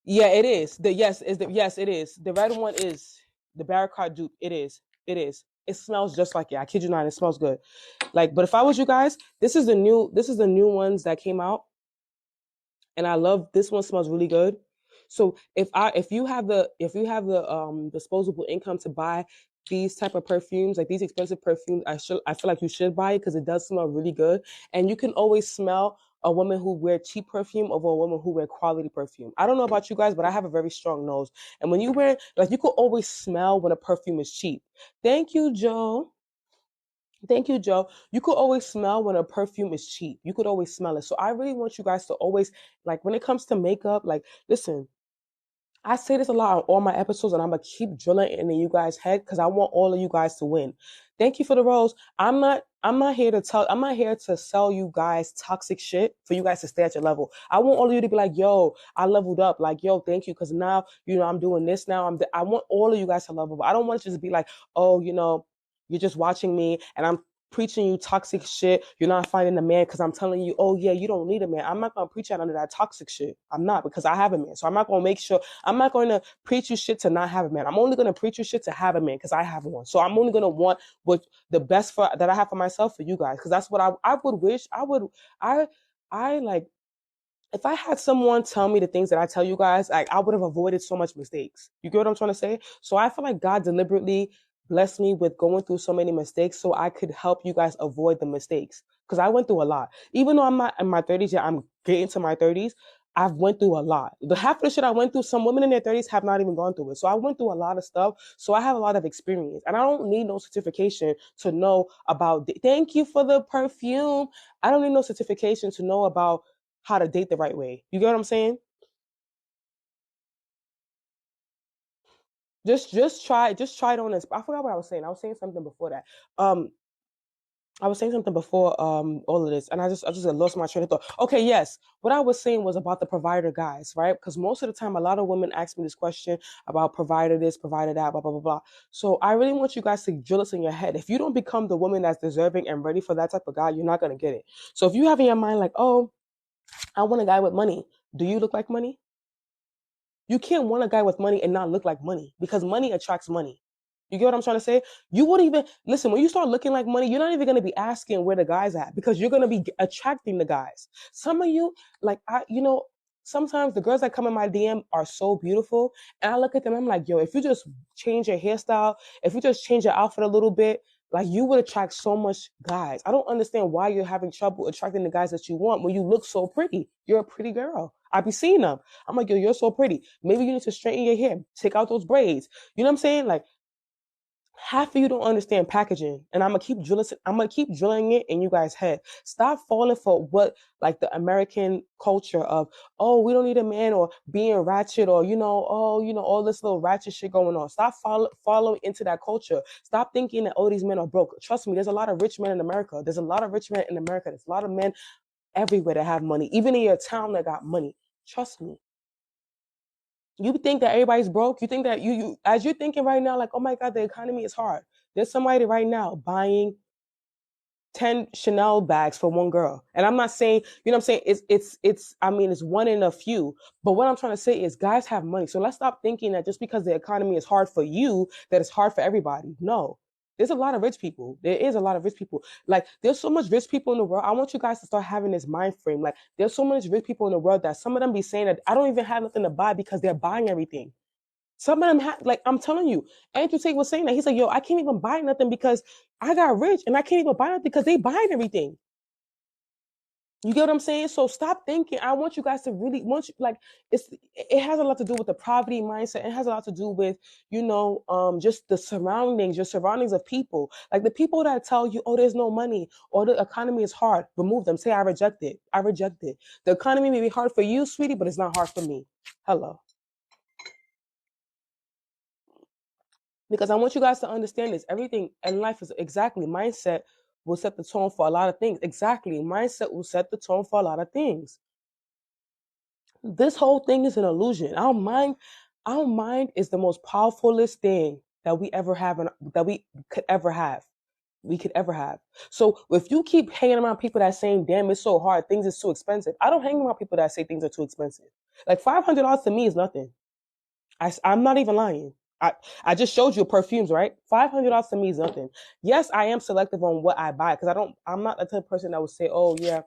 Yeah, it is. Yes, it is. The red one is the Barricade dupe. It is. It is. It smells just like it. I kid you not, it smells good. Like, but if I was you guys, this is the new ones that came out, and I love this one. Smells really good. So if you have the disposable income to buy these type of perfumes, like these expensive perfumes, I feel like you should buy it because it does smell really good, and you can always smell a woman who wear cheap perfume over a woman who wear quality perfume. I don't know about you guys, but I have a very strong nose, and when you wear, like, you could always smell when a perfume is cheap. Thank you, Joe. Thank you, Joe. You could always smell when a perfume is cheap. You could always smell it. So I really want you guys to always, like, when it comes to makeup, like, listen, I say this a lot on all my episodes, and I'm gonna keep drilling it in you guys' head because I want all of you guys to win. Thank you for the rose. I'm not here to sell you guys toxic shit for you guys to stay at your level. I want all of you to be like, yo, I leveled up. Like, yo, thank you. Cause now, I'm doing this now. I want all of you guys to level up. I don't want it to just be like, oh, you're just watching me and I'm preaching you toxic shit. You're not finding a man because I'm telling you, oh yeah, you don't need a man. I'm not gonna preach out under that toxic shit. I'm not, because I have a man. So I'm not going to preach you shit to not have a man. I'm only going to preach you shit to have a man because I have one. So I'm only going to want what the best for that I have for myself for you guys, because that's what I would wish. I like, if I had someone tell me the things that I tell you guys, like, I would have avoided so much mistakes. You get what I'm trying to say? So I feel like God deliberately blessed me with going through so many mistakes so I could help you guys avoid the mistakes. Because I went through a lot. Even though I'm not in my 30s yet, I'm getting to my 30s. I've went through a lot. The half of the shit I went through, some women in their 30s have not even gone through it. So I went through a lot of stuff. So I have a lot of experience. And I don't need no certification to know about thank you for the perfume. I don't need no certification to know about how to date the right way. You get what I'm saying? Just try it on this. I forgot what I was saying. I was saying something before that. Um I was saying something before all of this, and I just lost my train of thought. Okay, yes. What I was saying was about the provider guys, right? Because most of the time a lot of women ask me this question about provider this, provider that, blah blah blah blah. So I really want you guys to drill this in your head. If you don't become the woman that's deserving and ready for that type of guy, you're not gonna get it. So if you have in your mind like, oh, I want a guy with money. Do you look like money? You can't want a guy with money and not look like money, because money attracts money. You get what I'm trying to say? You wouldn't even listen when you start looking like money. You're not even going to be asking where the guys at, because you're going to be attracting the guys. Some of you, like, sometimes the girls that come in my DM are so beautiful, and I look at them. I'm like, yo, if you just change your hairstyle, if you just change your outfit a little bit, like, you would attract so much guys. I don't understand why you're having trouble attracting the guys that you want when you look so pretty. You're a pretty girl. I be seeing them. I'm like, yo, you're so pretty. Maybe you need to straighten your hair, take out those braids. You know what I'm saying? Like, Half of you don't understand packaging, and I'm gonna keep drilling it in you guys' head. Stop falling for what, like, the American culture of, oh, we don't need a man, or being ratchet, or oh, all this little ratchet shit going on. Stop following into that culture. Stop thinking that, oh, these men are broke. Trust me, there's a lot of rich men in America. There's a lot of rich men in America. There's a lot of men everywhere that have money, even in your town that got money. Trust me. You think that everybody's broke. You think that you as you're thinking right now, like, oh my God, the economy is hard. There's somebody right now buying 10 Chanel bags for one girl. And I'm not saying, what I'm saying? It's I mean, it's one in a few. But what I'm trying to say is guys have money. So let's stop thinking that just because the economy is hard for you, that it's hard for everybody. No. There's a lot of rich people. There is a lot of rich people. Like, there's so much rich people in the world. I want you guys to start having this mind frame. Like, there's so much rich people in the world that some of them be saying that I don't even have nothing to buy because they're buying everything. Some of them have, like, I'm telling you, Andrew Tate was saying that. He's like, yo, I can't even buy nothing because I got rich, and I can't even buy nothing because they buying everything. You get what I'm saying? So stop thinking. I want you guys to really, like, it has a lot to do with the poverty mindset. It has a lot to do with, just the surroundings, your surroundings of people. Like, the people that tell you, oh, there's no money, or the economy is hard, remove them. Say, I reject it. I reject it. The economy may be hard for you, sweetie, but it's not hard for me. Hello. Because I want you guys to understand this. Everything in life is exactly mindset will set the tone for a lot of things. Exactly. Mindset will set the tone for a lot of things. This whole thing is an illusion. Our mind is the most powerfulest thing that we ever have and that we could ever have. We could ever have. So if you keep hanging around people that saying, damn, it's so hard, things is too expensive. I don't hang around people that say things are too expensive. Like, $500 to me is nothing. I'm not even lying. I just showed you perfumes, right? $500 to me is nothing. Yes, I am selective on what I buy, because I'm not the type of person that would say, oh yeah,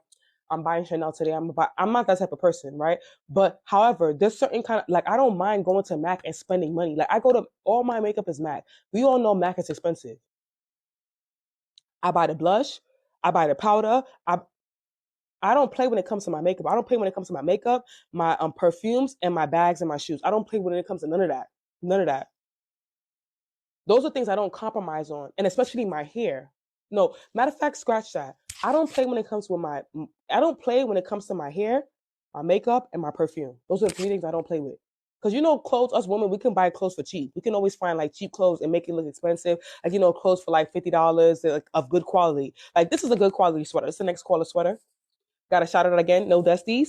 I'm buying Chanel today. I'm not that type of person, right? But however, there's certain kind of, like, I don't mind going to MAC and spending money. Like, I go to, all my makeup is MAC. We all know MAC is expensive. I buy the blush, I buy the powder. I don't play when it comes to my makeup. I don't play when it comes to my makeup, my perfumes, and my bags and my shoes. I don't play when it comes to none of that. None of that. Those are things I don't compromise on, and especially my hair. No, matter of fact, scratch that. I don't play when it comes with my. I don't play when it comes to my hair, my makeup, and my perfume. Those are the three things I don't play with. Because, clothes, us women, we can buy clothes for cheap. We can always find, like, cheap clothes and make it look expensive. Like, clothes for like $50, like, of good quality. Like, this is a good quality sweater. It's the next quality sweater. Got to shout it out again. No dusties,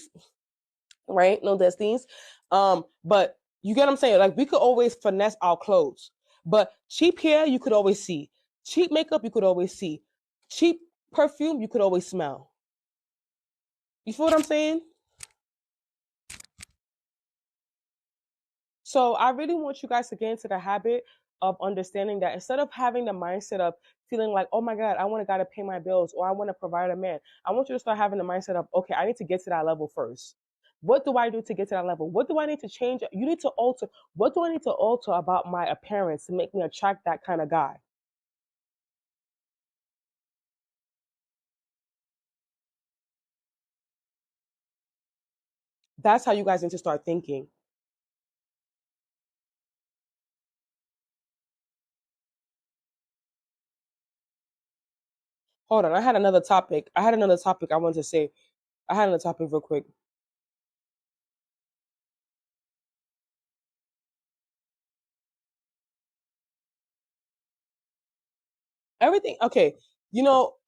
right? No dusties. But you get what I'm saying? Like, we could always finesse our clothes. But cheap hair, you could always see. Cheap makeup, you could always see. Cheap perfume, you could always smell. You feel what I'm saying? So I really want you guys to get into the habit of understanding that instead of having the mindset of feeling like, oh my God, I want a guy to pay my bills, or I want to provide a man, I want you to start having the mindset of, okay, I need to get to that level first. What do I do to get to that level? What do I need to change? You need to alter. What do I need to alter about my appearance to make me attract that kind of guy? That's how you guys need to start thinking. Hold on, I had another topic. I wanted to say. I had another topic real quick. Everything okay.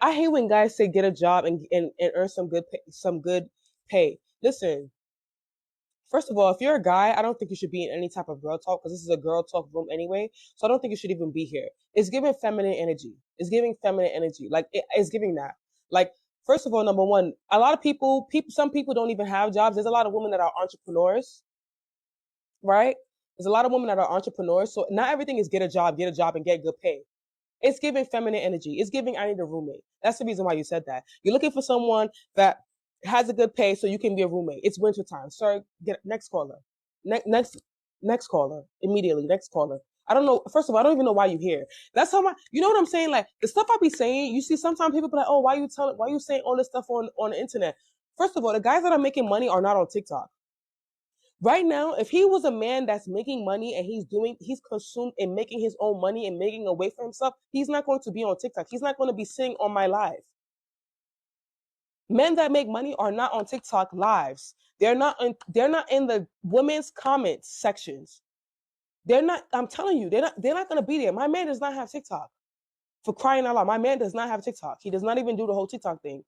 I hate when guys say get a job and earn some good pay. Listen, first of all, if you're a guy, I don't think you should be in any type of girl talk, because this is a girl talk room anyway. So I don't think you should even be here. It's giving feminine energy. It's giving feminine energy. Like, it's giving that. Like, first of all, number one, a lot of people, some people don't even have jobs. There's a lot of women that are entrepreneurs, right? There's a lot of women that are entrepreneurs. So not everything is get a job, and get good pay. It's giving feminine energy. It's giving I need a roommate. That's the reason why you said that. You're looking for someone that has a good pay so you can be a roommate. It's wintertime. Sorry, get next caller. Next caller. Immediately. Next caller. I don't know. First of all, I don't even know why you're here. That's how you know what I'm saying? Like, the stuff I be saying, you see sometimes people be like, oh, why you saying all this stuff on the internet? First of all, the guys that are making money are not on TikTok. Right now, if he was a man that's making money and he's consumed and making his own money and making a way for himself, he's not going to be on TikTok. He's not going to be sitting on my live. Men that make money are not on TikTok lives. They're not in the women's comments sections. They're not, I'm telling you, they're not gonna be there. My man does not have TikTok. For crying out loud. My man does not have TikTok. He does not even do the whole TikTok thing.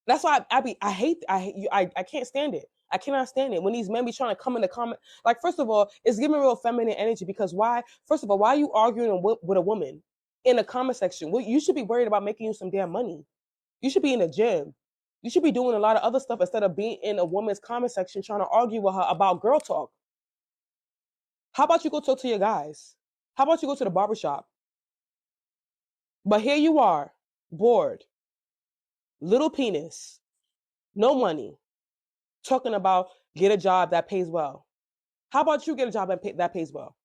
That's why I can't stand it. I cannot stand it when these men be trying to come in the comment. Like, first of all, it's giving real feminine energy because why? First of all, why are you arguing with a woman in the comment section? Well, you should be worried about making you some damn money. You should be in the gym. You should be doing a lot of other stuff instead of being in a woman's comment section trying to argue with her about girl talk. How about you go talk to your guys? How about you go to the barbershop? But here you are, bored, little penis, no money, talking about get a job that pays well. How about you get a job that pays well?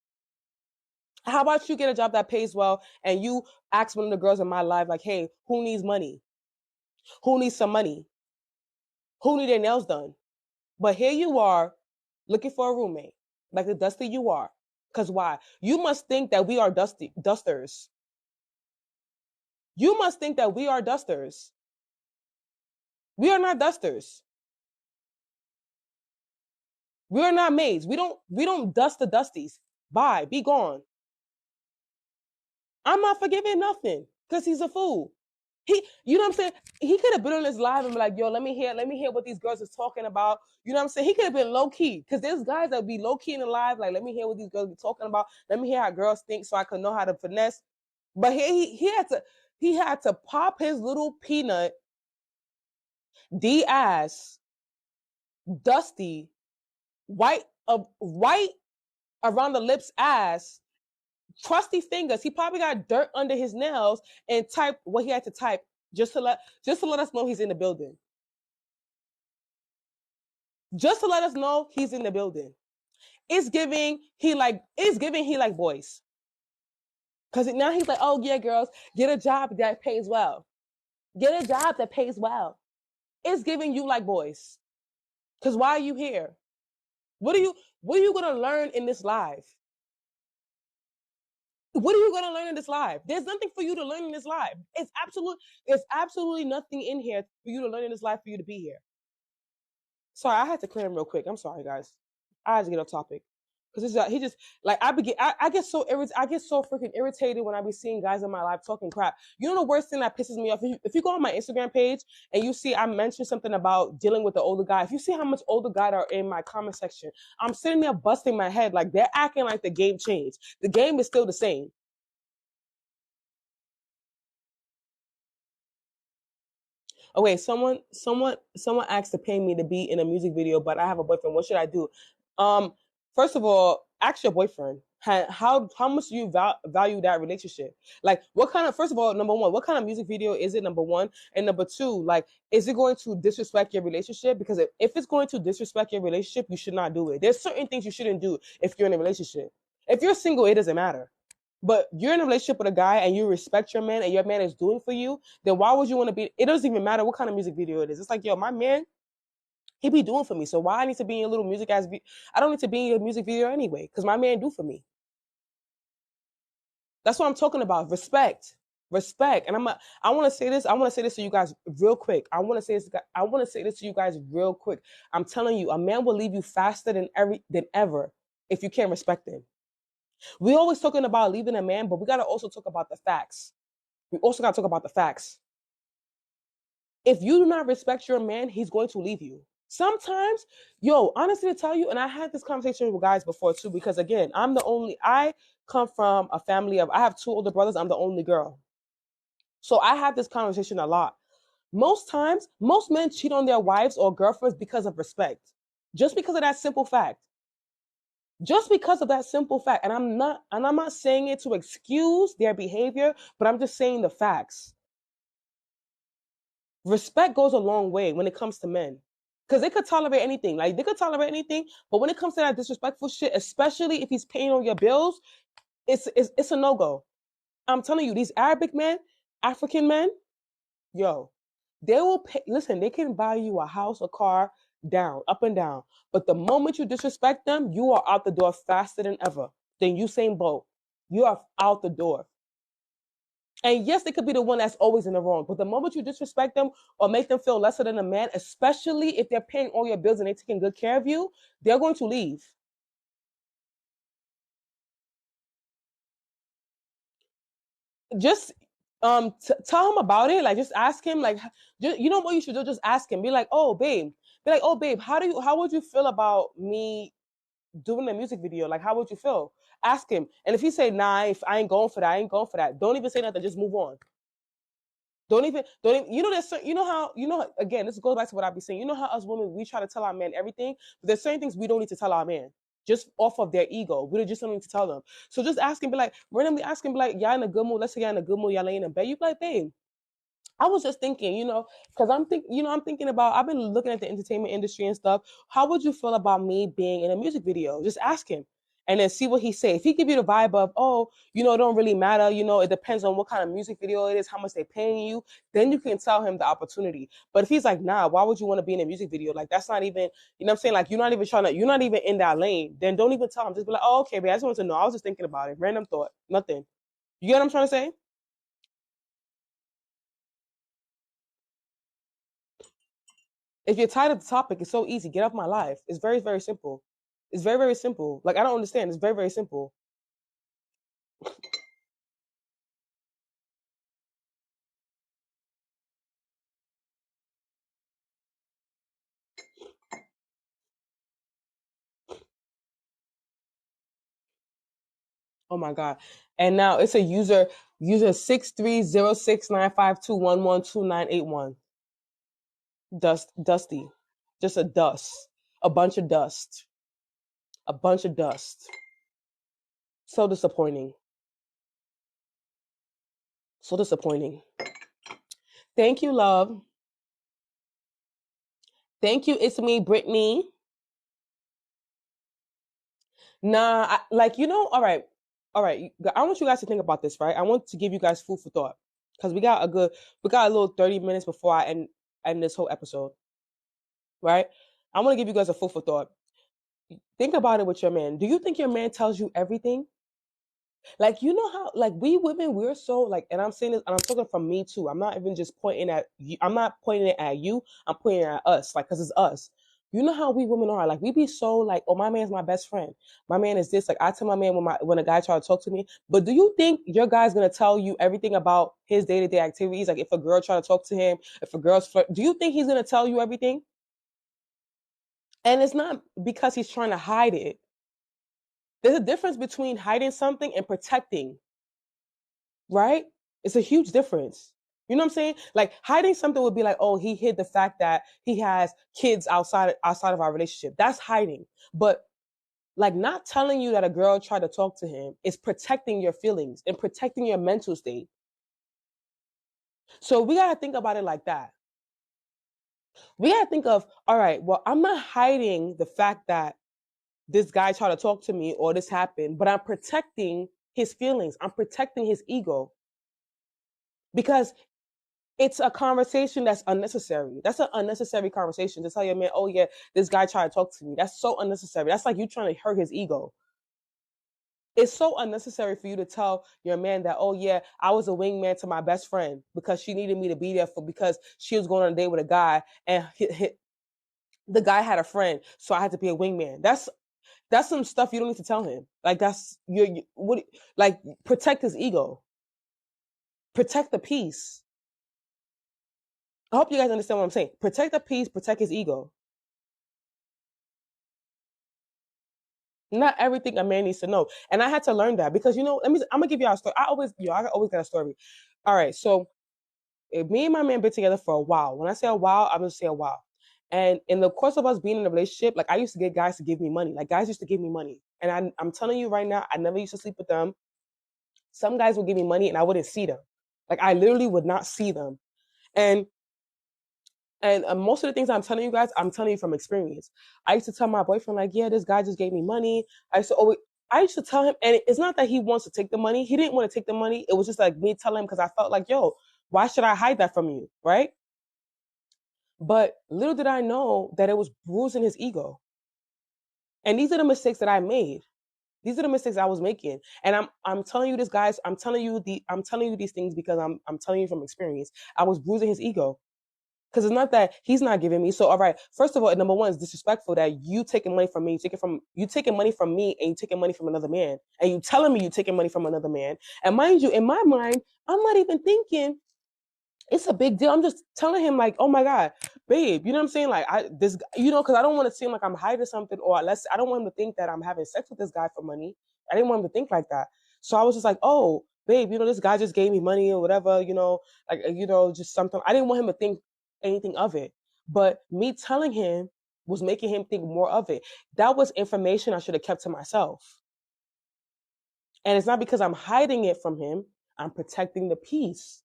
How about you get a job that pays well and you ask one of the girls in my life, like, hey, who needs money? Who needs some money? Who need their nails done? But here you are looking for a roommate, like the dusty you are. Because why? You must think that we are dusters. You must think that we are dusters. We are not dusters. We are not maids. We don't dust the dusties. Bye. Be gone. I'm not forgiving nothing because he's a fool. You know what I'm saying? He could have been on his live and be like, yo, let me hear what these girls is talking about. You know what I'm saying? He could have been low key because there's guys that be low key in the live, like, let me hear what these girls be talking about. Let me hear how girls think so I can know how to finesse. But he had to pop his little peanut, D ass, dusty, white around the lips ass, crusty fingers. He probably got dirt under his nails and typed what he had to type just to let us know he's in the building. Just to let us know he's in the building. It's giving he like boys. Cause now he's like, oh yeah, girls, get a job that pays well. Get a job that pays well. It's giving you like boys. Cause why are you here? What are you gonna learn in this live? What are you gonna learn in this live? There's nothing for you to learn in this live. It's absolutely nothing in here for you to learn in this life for you to be here. Sorry, I had to clear him real quick. I'm sorry, guys. I had to get off topic because he just like I get so I get so freaking irritated when I be seeing guys in my life talking crap. You know the worst thing that pisses me off? If you go on my Instagram page and you see I mentioned something about dealing with the older guy, if you see how much older guys are in my comment section, I'm sitting there busting my head like they're acting like the game changed. The game is still the same. Okay, someone asked to pay me to be in a music video, but I have a boyfriend. What should I do? Um, First of all, ask your boyfriend. How much do you value that relationship? Like, what kind of first of all, number one, what kind of music video is it? Number one, and number two, like, is it going to disrespect your relationship? Because if it's going to disrespect your relationship, you should not do it. There's certain things you shouldn't do if you're in a relationship. If you're single, it doesn't matter. But you're in a relationship with a guy and you respect your man and your man is doing for you, then why would you want to be? It doesn't even matter what kind of music video it is. It's like, yo, my man, he be doing for me. So why I need to be in a little music ass? I don't need to be in your music video anyway because my man do for me. That's what I'm talking about. Respect. And I want to say this. I want to say this to you guys real quick. I want to say this. I want to say this to you guys real quick. I'm telling you, a man will leave you faster than ever if you can't respect him. We always talking about leaving a man, but we got to also talk about the facts. We also got to talk about the facts. If you do not respect your man, he's going to leave you. Sometimes, yo, honestly to tell you, and I had this conversation with guys before too, because again, I come from a family of, I have two older brothers, I'm the only girl. So I have this conversation a lot. Most times, most men cheat on their wives or girlfriends because of respect. Just because of that simple fact. Just because of that simple fact. And I'm not saying it to excuse their behavior, but I'm just saying the facts. Respect goes a long way when it comes to men. Because they could tolerate anything. Like, they could tolerate anything. But when it comes to that disrespectful shit, especially if he's paying on your bills, it's a no-go. I'm telling you, these Arabic men, African men, yo, they will pay. Listen, they can buy you a house, a car. down, up and down. But the moment you disrespect them, you are out the door faster than ever. Then Usain Bolt, you are out the door. And yes, they could be the one that's always in the wrong. But the moment you disrespect them or make them feel lesser than a man, especially if they're paying all your bills and they're taking good care of you, they're going to leave. Just tell him about it. Like just ask him. Like you know what you should do? Just ask him. Be like, oh babe. Be like, oh babe, how would you feel about me doing a music video? Like, how would you feel? Ask him. And if he say, nah, if I ain't going for that, I ain't going for that. Don't even say nothing. Just move on. Don't even, you know, there's certain, you know, again, this goes back to what I be saying. You know how us women, we try to tell our men everything, but there's certain things we don't need to tell our man just off of their ego. We just don't need to tell them. So just ask him, be like, randomly ask him, be like, y'all in a good mood. Let's say y'all in a good mood, y'all laying in bed. You be like, babe, I was just thinking, because I'm thinking about, I've been looking at the entertainment industry and stuff. How would you feel about me being in a music video? Just ask him and then see what he say. If he give you the vibe of, oh, it don't really matter, it depends on what kind of music video it is, how much they paying you, then you can tell him the opportunity. But if he's like, nah, why would you want to be in a music video? Like, that's not even, what I'm saying? Like, you're not even in that lane. Then don't even tell him. Just be like, oh, okay, babe, I just want to know. I was just thinking about it. Random thought. Nothing. You get what I'm trying to say? If you're tired of the topic, it's so easy. Get off my life. It's very, very simple. It's very, very simple. Like, I don't understand. It's very, very simple. Oh my God. And now it's a user 630695211298 Dusty. Just a dust. A bunch of dust. A bunch of dust. So disappointing. So disappointing. Thank you, love. Thank you. It's me, Brittany. Nah, all right. All right. I want you guys to think about this, right? I want to give you guys food for thought. Because we got a little 30 minutes before I end this whole episode. Right? I want to give you guys a food for thought. Think about it with your man. Do you think your man tells you everything? Like, you know how, like, we women, we're so, like, and I'm saying this, and I'm talking from me too. I'm not even just pointing at you. I'm not pointing it at you. I'm pointing at us, like, because it's us. You know how we women are. Like, we be so, like, oh, my man's my best friend. My man is this. Like, I tell my man when a guy try to talk to me. But do you think your guy's going to tell you everything about his day-to-day activities? Like, if a girl try to talk to him, if a girl's flirt, do you think he's going to tell you everything? And it's not because he's trying to hide it. There's a difference between hiding something and protecting, right? It's a huge difference. You know what I'm saying? Like hiding something would be like, oh, he hid the fact that he has kids outside of our relationship. That's hiding. But like not telling you that a girl tried to talk to him is protecting your feelings and protecting your mental state. So we gotta think about it like that. We gotta think of, all right, well, I'm not hiding the fact that this guy tried to talk to me or this happened, but I'm protecting his feelings. I'm protecting his ego because it's a conversation that's unnecessary. That's an unnecessary conversation to tell your man, oh yeah, this guy tried to talk to me. That's so unnecessary. That's like you trying to hurt his ego. It's so unnecessary for you to tell your man that, oh yeah, I was a wingman to my best friend because she needed me to be there for because she was going on a date with a guy and the guy had a friend, so I had to be a wingman. That's some stuff you don't need to tell him. Like that's you what like protect his ego, protect the peace. I hope you guys understand what I'm saying. Protect the peace, protect his ego. Not everything a man needs to know. And I had to learn that because I'm gonna give you a story. I always got a story. All right, so me and my man been together for a while. When I say a while, I'm gonna say a while. And in the course of us being in a relationship, like I used to get guys to give me money. Like guys used to give me money. And I'm telling you right now, I never used to sleep with them. Some guys would give me money and I wouldn't see them. Like I literally would not see them. And most of the things I'm telling you guys, I'm telling you from experience. I used to tell my boyfriend, like, yeah, this guy just gave me money. I used to tell him, and it's not that he wants to take the money. He didn't want to take the money. It was just like me telling him because I felt like, yo, why should I hide that from you? Right? But little did I know that it was bruising his ego. And these are the mistakes that I made. These are the mistakes I was making. And I'm telling you this, guys. I'm telling you these things because I'm telling you from experience. I was bruising his ego. Because it's not that he's not giving me. So, all right, first of all, number one, it's disrespectful that you taking money from me, you taking money from me, and you taking money from another man, and you telling me you taking money from another man. And mind you, in my mind, I'm not even thinking it's a big deal. I'm just telling him like, oh my god, babe, you know what I'm saying? Like, because I don't want to seem like I'm hiding something, or unless I don't want him to think that I'm having sex with this guy for money. I didn't want him to think like that. So I was just like, oh, babe, this guy just gave me money or whatever, like just something. I didn't want him to think anything of it, but me telling him was making him think more of it. That was information I should have kept to myself, and it's not because I'm hiding it from him. I'm protecting the peace.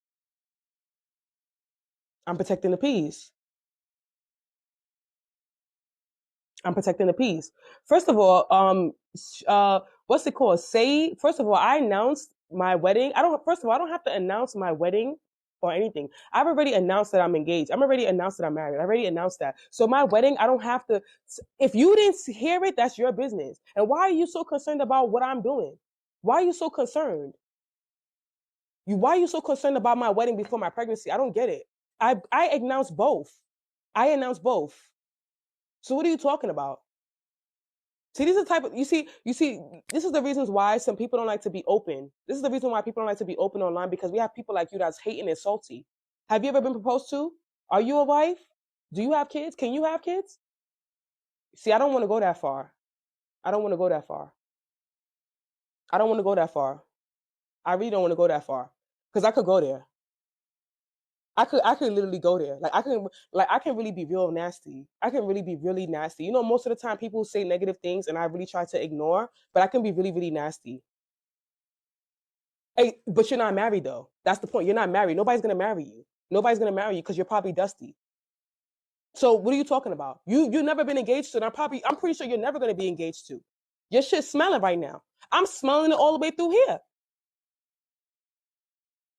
I'm protecting the peace. I'm protecting the peace. First of all, what's it called? First of all, I announced my wedding. First of all, I don't have to announce my wedding or anything. I've already announced that I'm engaged. I'm already announced that I'm married. I already announced that. So my wedding, I don't have to. If you didn't hear it, that's your business. And why are you so concerned about what I'm doing? Why are you so concerned? Why are you so concerned about my wedding before my pregnancy? I don't get it. I announced both. I announced both. So what are you talking about? See, these are the type of you see. This is the reasons why some people don't like to be open. This is the reason why people don't like to be open online, because we have people like you that's hating and salty. Have you ever been proposed to? Are you a wife? Do you have kids? Can you have kids? See, I don't want to go that far. I don't want to go that far. I don't want to go that far. I really don't want to go that far because I could go there. I could literally go there. I can really be real nasty. I can really be really nasty. Most of the time people say negative things and I really try to ignore, but I can be really, really nasty. Hey, but you're not married though. That's the point. You're not married. Nobody's gonna marry you. Nobody's gonna marry you because you're probably dusty. So what are you talking about? You've never been engaged to, and I'm pretty sure you're never gonna be engaged to. Your shit's smelling right now. I'm smelling it all the way through here.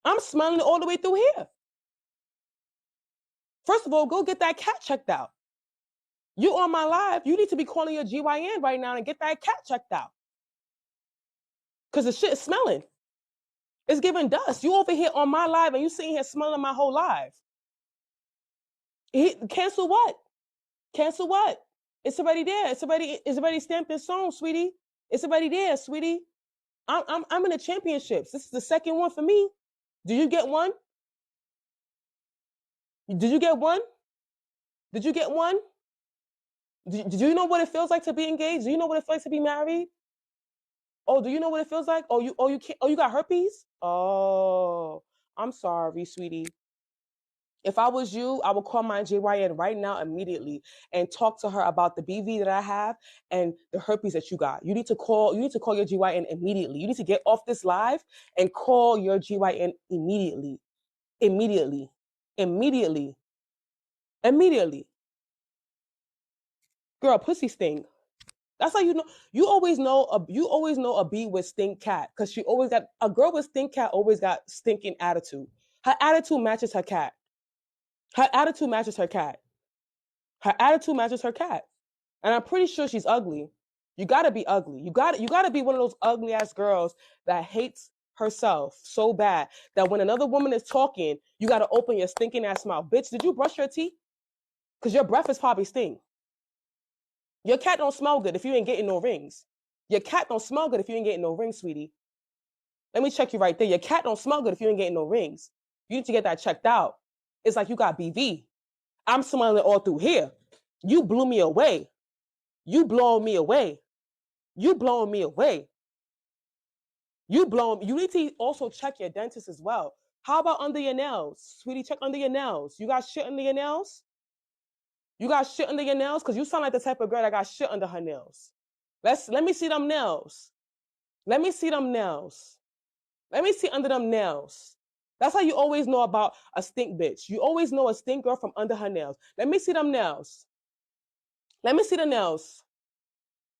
I'm smelling it all the way through here. First of all, go get that cat checked out. You on my live, you need to be calling your GYN right now and get that cat checked out. Cause the shit is smelling. It's giving dust. You over here on my live and you sitting here smelling my whole live. Cancel what? Cancel what? It's already there. It's already stamped and sewn, sweetie. It's already there, sweetie. I'm in the championships. This is the second one for me. Do you get one? Did you get one? Did you get one? Do you know what it feels like to be engaged? Do you know what it feels like to be married? Oh, do you know what it feels like? You can't. Oh, you got herpes? Oh, I'm sorry, sweetie. If I was you, I would call my GYN right now immediately and talk to her about the BV that I have and the herpes that you got. You need to call your GYN immediately. You need to get off this live and call your GYN immediately. Immediately. Immediately. Immediately. Girl, pussy stink. That's how you know. You always know a bee with stink cat because she always got a girl with stink cat always got stinking attitude. Her attitude matches her cat. Her attitude matches her cat. Her attitude matches her cat. And I'm pretty sure she's ugly. You gotta be ugly. You gotta be one of those ugly ass girls that hates herself so bad that when another woman is talking, you gotta open your stinking ass mouth. Bitch, did you brush your teeth? Because your breath is probably stink. Your cat don't smell good if you ain't getting no rings. Your cat don't smell good if you ain't getting no rings, sweetie. Let me check you right there. Your cat don't smell good if you ain't getting no rings. You need to get that checked out. It's like you got BV. I'm smelling it all through here. You blew me away. You blowing me away. You blowing me away. You need to also check your dentist as well. How about under your nails? Sweetie, check under your nails. You got shit under your nails? You got shit under your nails? Because you sound like the type of girl that got shit under her nails. Let me see them nails. Let me see them nails. Let me see under them nails. That's how you always know about a stink bitch. You always know a stink girl from under her nails. Let me see them nails. Let me see the nails.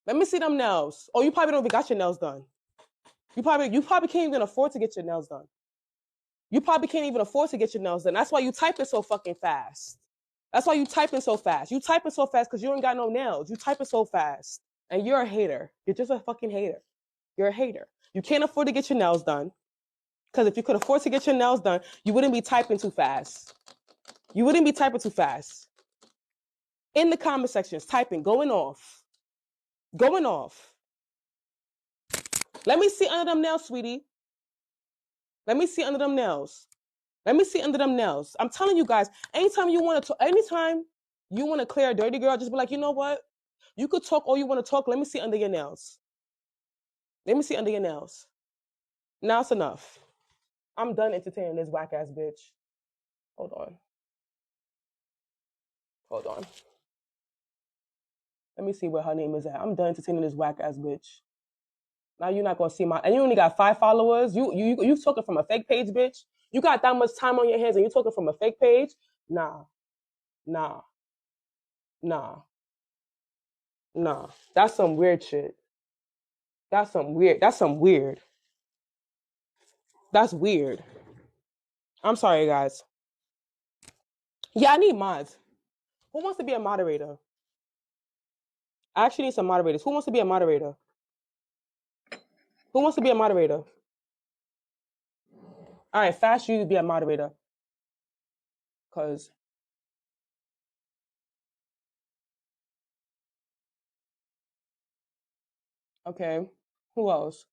Let me see them nails. Oh, you probably don't even got your nails done. You probably can't even afford to get your nails done. You probably can't even afford to get your nails done. That's why you type it so fucking fast. That's why you typing so fast. You typing so fast because you ain't got no nails. You typing so fast. And you're a hater. You're just a fucking hater. You're a hater. You can't afford to get your nails done. Because if you could afford to get your nails done, you wouldn't be typing too fast. You wouldn't be typing too fast. In the comment sections, typing, going off. Going off. Let me see under them nails, sweetie. Let me see under them nails. Let me see under them nails. I'm telling you guys, anytime you want to clear a dirty girl, just be like, you know what? You could talk all you want to talk. Let me see under your nails. Let me see under your nails. Now it's enough. I'm done entertaining this whack ass bitch. Hold on. Hold on. Let me see where her name is at. I'm done entertaining this whack ass bitch. Now you're not gonna see my, and you only got 5 followers. You talking from a fake page, bitch. You got that much time on your hands and you talking from a fake page? Nah, nah, nah, nah. That's some weird shit. That's some weird. That's some weird. That's weird. I'm sorry, guys. Yeah, I need mods. Who wants to be a moderator? I actually need some moderators. Who wants to be a moderator? Who wants to be a moderator? All right, fast you to be a moderator. Cause okay, who else?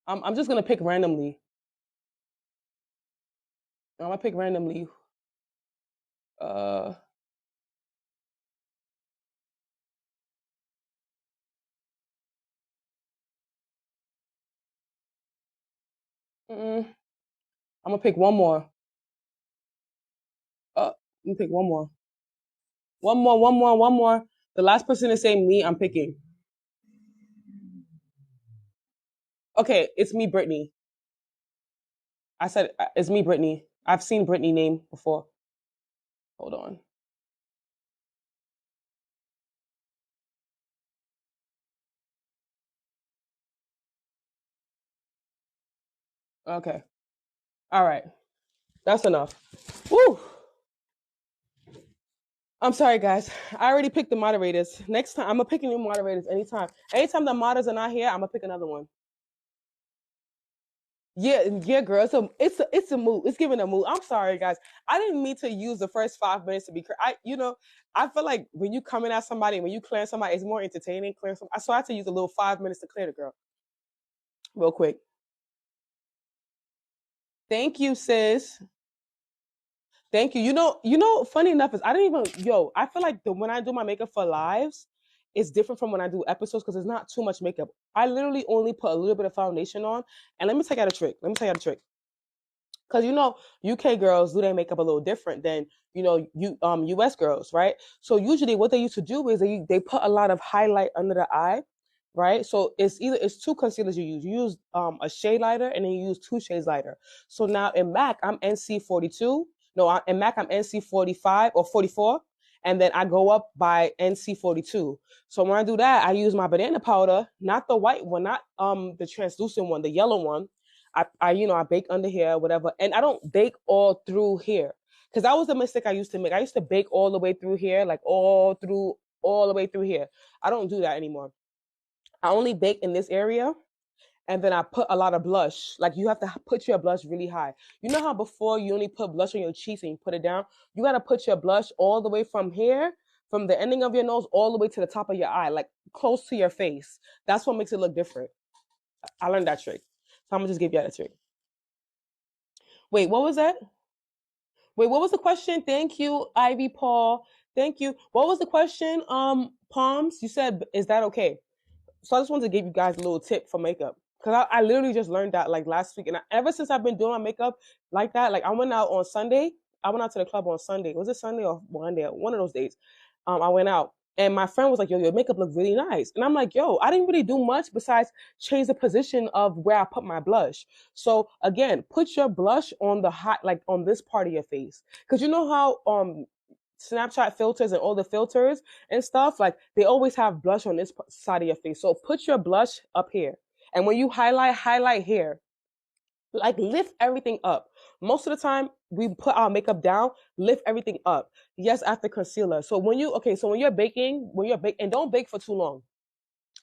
I'm just gonna pick randomly. I'm gonna pick randomly. Uh, I'm gonna pick one more. Let me pick one more. One more. One more. One more. The last person to say me, I'm picking. Okay, it's me, Brittany. I said it's me, Brittany. I've seen Brittany name before. Hold on. Okay. All right. That's enough. Woo. I'm sorry, guys. I already picked the moderators. Next time, I'm gonna pick new moderators anytime. Anytime the modders are not here, I'm gonna pick another one. Yeah, yeah, girl. It's a move. It's giving a move. I'm sorry, guys. I didn't mean to use the first 5 minutes to be. I feel like when you coming at somebody, when you clear somebody, it's more entertaining. Clear some. So I had to use a little 5 minutes to clear the girl, real quick. Thank you, sis. Thank you. Funny enough is I didn't even I feel like when I do my makeup for lives, it's different from when I do episodes because it's not too much makeup. I literally only put a little bit of foundation on. And let me tell you a trick. Because UK girls do their makeup a little different than US girls, right? So usually what they used to do is they put a lot of highlight under the eye, right? So it's two concealers you use. You use a shade lighter and then you use 2 shades lighter. So now in MAC I'm NC 42. No, in MAC I'm NC 45 or 44, and then I go up by NC 42. So when I do that, I use my banana powder, not the white one, not the translucent one, the yellow one. I bake under here, whatever, and I don't bake all through here because that was the mistake I used to make. I used to bake all the way through here, like all the way through here. I don't do that anymore. I only bake in this area, and then I put a lot of blush. Like you have to put your blush really high. You know how before you only put blush on your cheeks and you put it down? You got to put your blush all the way from here, from the ending of your nose, all the way to the top of your eye, like close to your face. That's what makes it look different. I learned that trick. So I'm going to just give you that trick. Wait, what was that? Wait, what was the question? Thank you, Ivy Paul. Thank you. What was the question? Palms, you said, is that okay? So I just wanted to give you guys a little tip for makeup because I literally just learned that like last week, and ever since I've been doing my makeup like that, like I went out on Sunday. I went out to the club on Sunday. Was it Sunday or Monday? One of those days. I went out, and my friend was like, "Yo, your makeup looks really nice," and I'm like, "Yo, I didn't really do much besides change the position of where I put my blush." So again, put your blush on the hot, like on this part of your face, because you know how Snapchat filters and all the filters and stuff, like they always have blush on this side of your face. So put your blush up here. And when you highlight here. Like lift everything up. most of the time we put our makeup down, lift everything up. Yes, after concealer. So when you're baking, and don't bake for too long.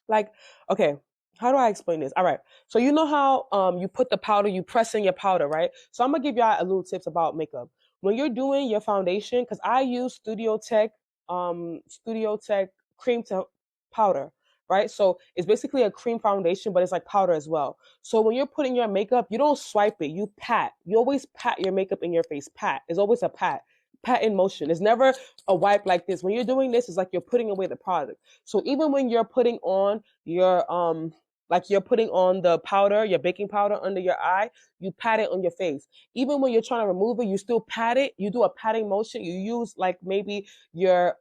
Like, okay, how do I explain this? All right. So you know how you put the powder, you press in your powder, right? So I'm gonna give y'all a little tips about makeup. When you're doing your foundation, because I use Studio Tech cream to powder, right? So it's basically a cream foundation, but it's like powder as well. So when you're putting your makeup, you don't swipe it, you pat. You always pat your makeup in your face. Pat. It's always a pat. Pat in motion. It's never a wipe like this. When you're doing this, it's like you're putting away the product. So even when you're putting on your like you're putting on the powder, your baking powder under your eye, you pat it on your face. Even when you're trying to remove it, you still pat it. You do a patting motion. You use like maybe your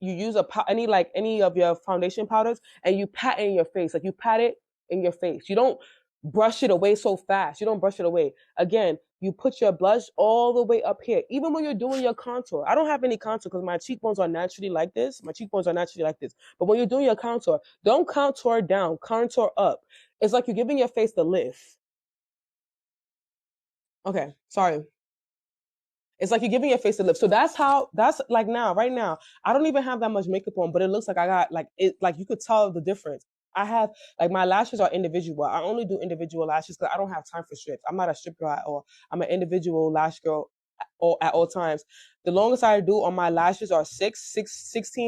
you use any of your foundation powders and you pat it in your face. Like you pat it in your face. You don't brush it away so fast. You don't brush it away. Again, you put your blush all the way up here. Even when you're doing your contour, I don't have any contour because my cheekbones are naturally like this. My cheekbones are naturally like this. But when you're doing your contour, don't contour down, contour up. It's like you're giving your face the lift. Okay, sorry. It's like you're giving your face a lift. So that's like now, right now, I don't even have that much makeup on, but it looks like I got like it, like you could tell the difference. I have like my lashes are individual. I only do individual lashes because I don't have time for strips. I'm not a strip girl at all. I'm an individual lash girl at all times. The longest I do on my lashes are 16,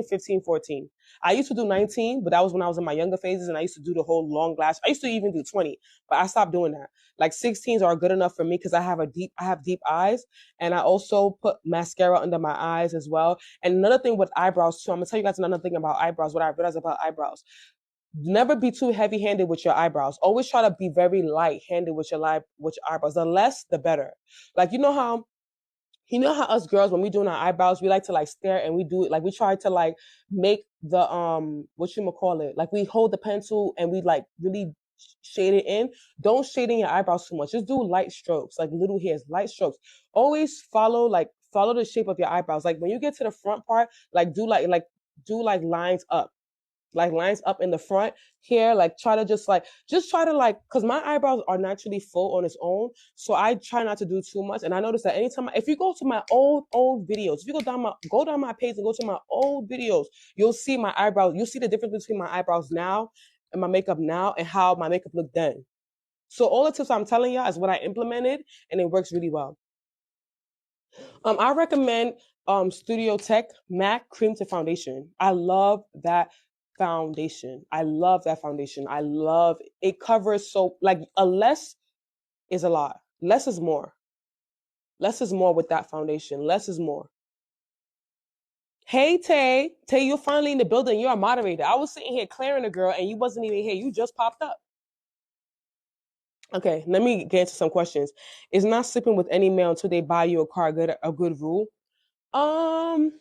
15, 14. I used to do 19, but that was when I was in my younger phases and I used to do the whole long lash. I used to even do 20, but I stopped doing that. Like 16s are good enough for me because I have deep eyes and I also put mascara under my eyes as well. And another thing with eyebrows too, I'm gonna tell you guys another thing about eyebrows, what I realized about eyebrows. Never be too heavy handed with your eyebrows. Always try to be very light handed with with your eyebrows. The less, the better. Like you know how us girls when we doing our eyebrows we like to like stare and we do it like we try to like make the what you call it like we hold the pencil and we like really shade it in. Don't shade in your eyebrows too much. Just do light strokes, like little hairs, light strokes. Always follow the shape of your eyebrows. Like when you get to the front part, like do like lines up, like lines up in the front here, like try to just try to like, because my eyebrows are naturally full on its own, so I try not to do too much. And I notice that anytime if you go to my old videos, if you go down my page and go to my old videos, you'll see my eyebrows, you'll see the difference between my eyebrows now and my makeup now and how my makeup looked then. So all the tips I'm telling y'all is what I implemented and it works really well. I recommend Studio Tech MAC Cream to Foundation. I love that foundation. I love that foundation. I love it covers so like a less is a lot. Less is more. Less is more with that foundation. Less is more. Hey Tay, Tay, you're finally in the building. You're a moderator. I was sitting here clearing a girl and you wasn't even here. You just popped up. Okay, let me get into some questions. Is not sleeping with any male until they buy you a car a good rule?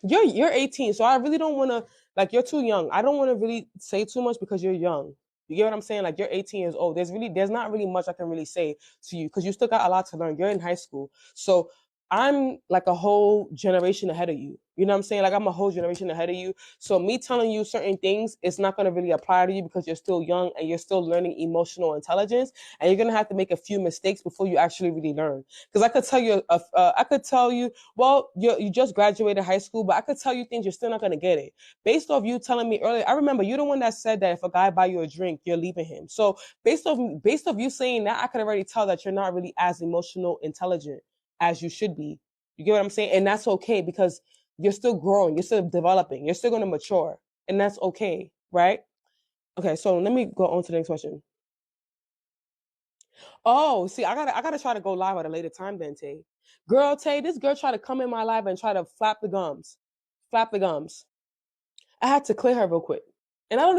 You're 18, so I really don't want to like you're too young. I don't want to really say too much because you're young. You get what I'm saying? Like you're 18 years old. There's not really much I can really say to you because you still got a lot to learn. You're in high school, so I'm like a whole generation ahead of you. You know what I'm saying? Like I'm a whole generation ahead of you. So me telling you certain things, it's not going to really apply to you because you're still young and you're still learning emotional intelligence, and you're going to have to make a few mistakes before you actually really learn. Because I could tell you, well, you just graduated high school, but I could tell you things you're still not going to get it. Based off you telling me earlier, I remember you're the one that said that if a guy buy you a drink, you're leaving him. So based off you saying that, I could already tell that you're not really as emotional intelligent as you should be. You get what I'm saying? And that's okay because you're still growing, you're still developing, you're still going to mature, and that's okay, right? Okay, so let me go on to the next question. Oh, see, I gotta try to go live at a later time then, Tay. Girl, Tay, this girl tried to come in my live and try to flap the gums. Flap the gums. I had to clear her real quick. And I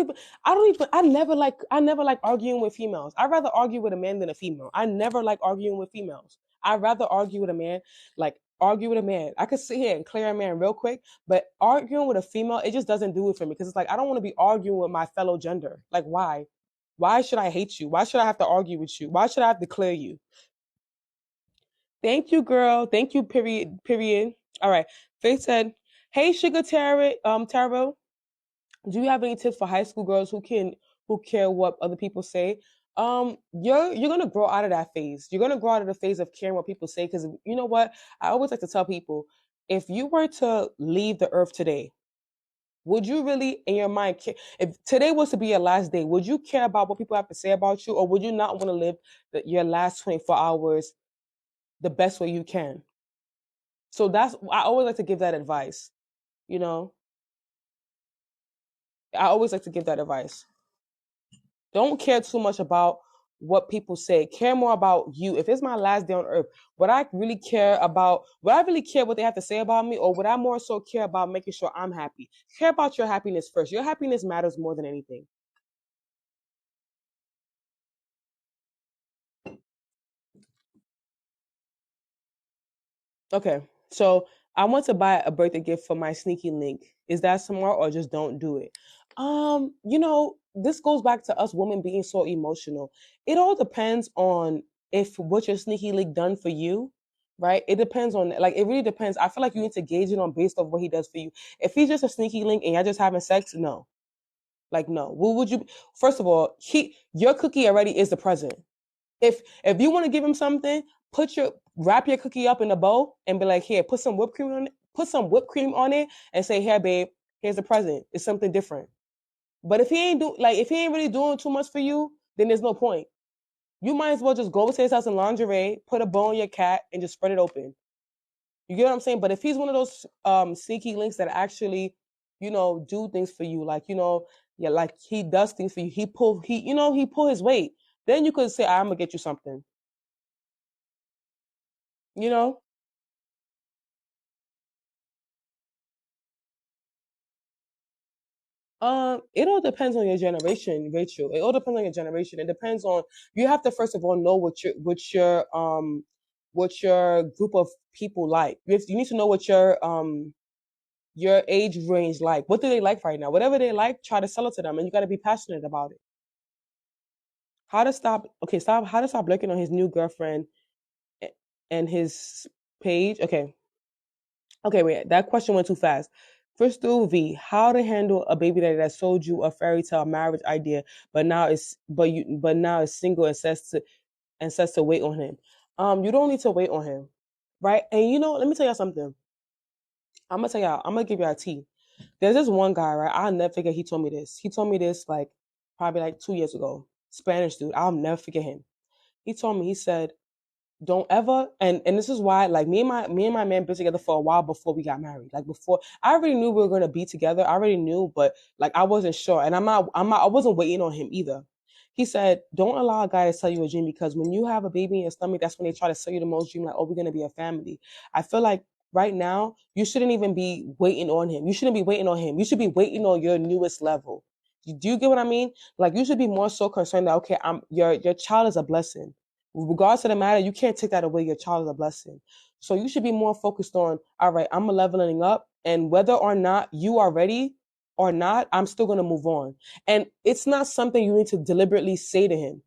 never like arguing with females. I'd rather argue with a man than a female. I never like arguing with females. I'd rather argue with a man, like argue with a man. I could sit here and clear a man real quick, but arguing with a female, it just doesn't do it for me because it's like I don't want to be arguing with my fellow gender. Like why? Why should I hate you? Why should I have to argue with you? Why should I have to clear you? Thank you, girl. Thank you, period, period. All right. Faith said, hey, Sugar Taro, do you have any tips for high school girls who care what other people say? You're gonna grow out of that phase. You're gonna grow out of the phase of caring what people say. Because you know what? I always like to tell people, if you were to leave the earth today, would you really, in your mind, care? If today was to be your last day, would you care about what people have to say about you, or would you not want to live your last 24 hours the best way you can? So that's I always like to give that advice. You know, I always like to give that advice. Don't care too much about what people say. Care more about you. If it's my last day on earth, would I really care about, would I really care what they have to say about me? Or would I more so care about making sure I'm happy? Care about your happiness first. Your happiness matters more than anything. Okay. So I want to buy a birthday gift for my sneaky link. Is that smart or just don't do it? This goes back to us women being so emotional. It all depends on if what your sneaky link done for you, right? It depends on, like, it really depends. I feel like you need to gauge it on based off what he does for you. If he's just a sneaky link and you're just having sex, no. Like, no. What would you, first of all, your cookie already is the present. If you want to give him something, wrap your cookie up in a bow and be like, here, put some whipped cream on it and say, here, babe, here's the present. It's something different. But if he ain't really doing too much for you, then there's no point. You might as well just go to his house in lingerie, put a bow on your cat, and just spread it open. You get what I'm saying? But if he's one of those sneaky links that actually, do things for you, like, yeah, like he does things for you. He pull his weight. Then you could say, I'm gonna get you something. You know? It all depends on your generation, Rachel. It all depends on your generation. It depends on, you have to first of all know what your group of people like. You need to know what your age range like. What do they like right now? Whatever they like, try to sell it to them, and you got to be passionate about it. How to stop looking on his new girlfriend and his page. Okay, wait. That question went too fast. Crystal V, how to handle a baby daddy that sold you a fairy tale marriage idea, but now is single and says to wait on him. You don't need to wait on him, right? And let me tell y'all something. I'm gonna give y'all a tea. There's this one guy, right? I'll never forget. He told me this. He told me this like probably like 2 years ago. Spanish dude. I'll never forget him. He told me. He said, don't ever, and this is why, like, me and my man been together for a while before we got married. Like, before, I already knew we were going to be together. I already knew, but like, I wasn't sure, and I wasn't waiting on him either. He said, don't allow a guy to sell you a dream, because when you have a baby in your stomach, that's when they try to sell you the most dream, like, oh, we're going to be a family. I feel like right now you shouldn't even be waiting on him. You shouldn't be waiting on him. You should be waiting on your newest level. Do you get what I mean? Like, you should be more so concerned that, okay, your child is a blessing. Regardless of the matter, you can't take that away. Your child is a blessing. So you should be more focused on, all right, I'm leveling up, and whether or not you are ready or not, I'm still going to move on. And it's not something you need to deliberately say to him.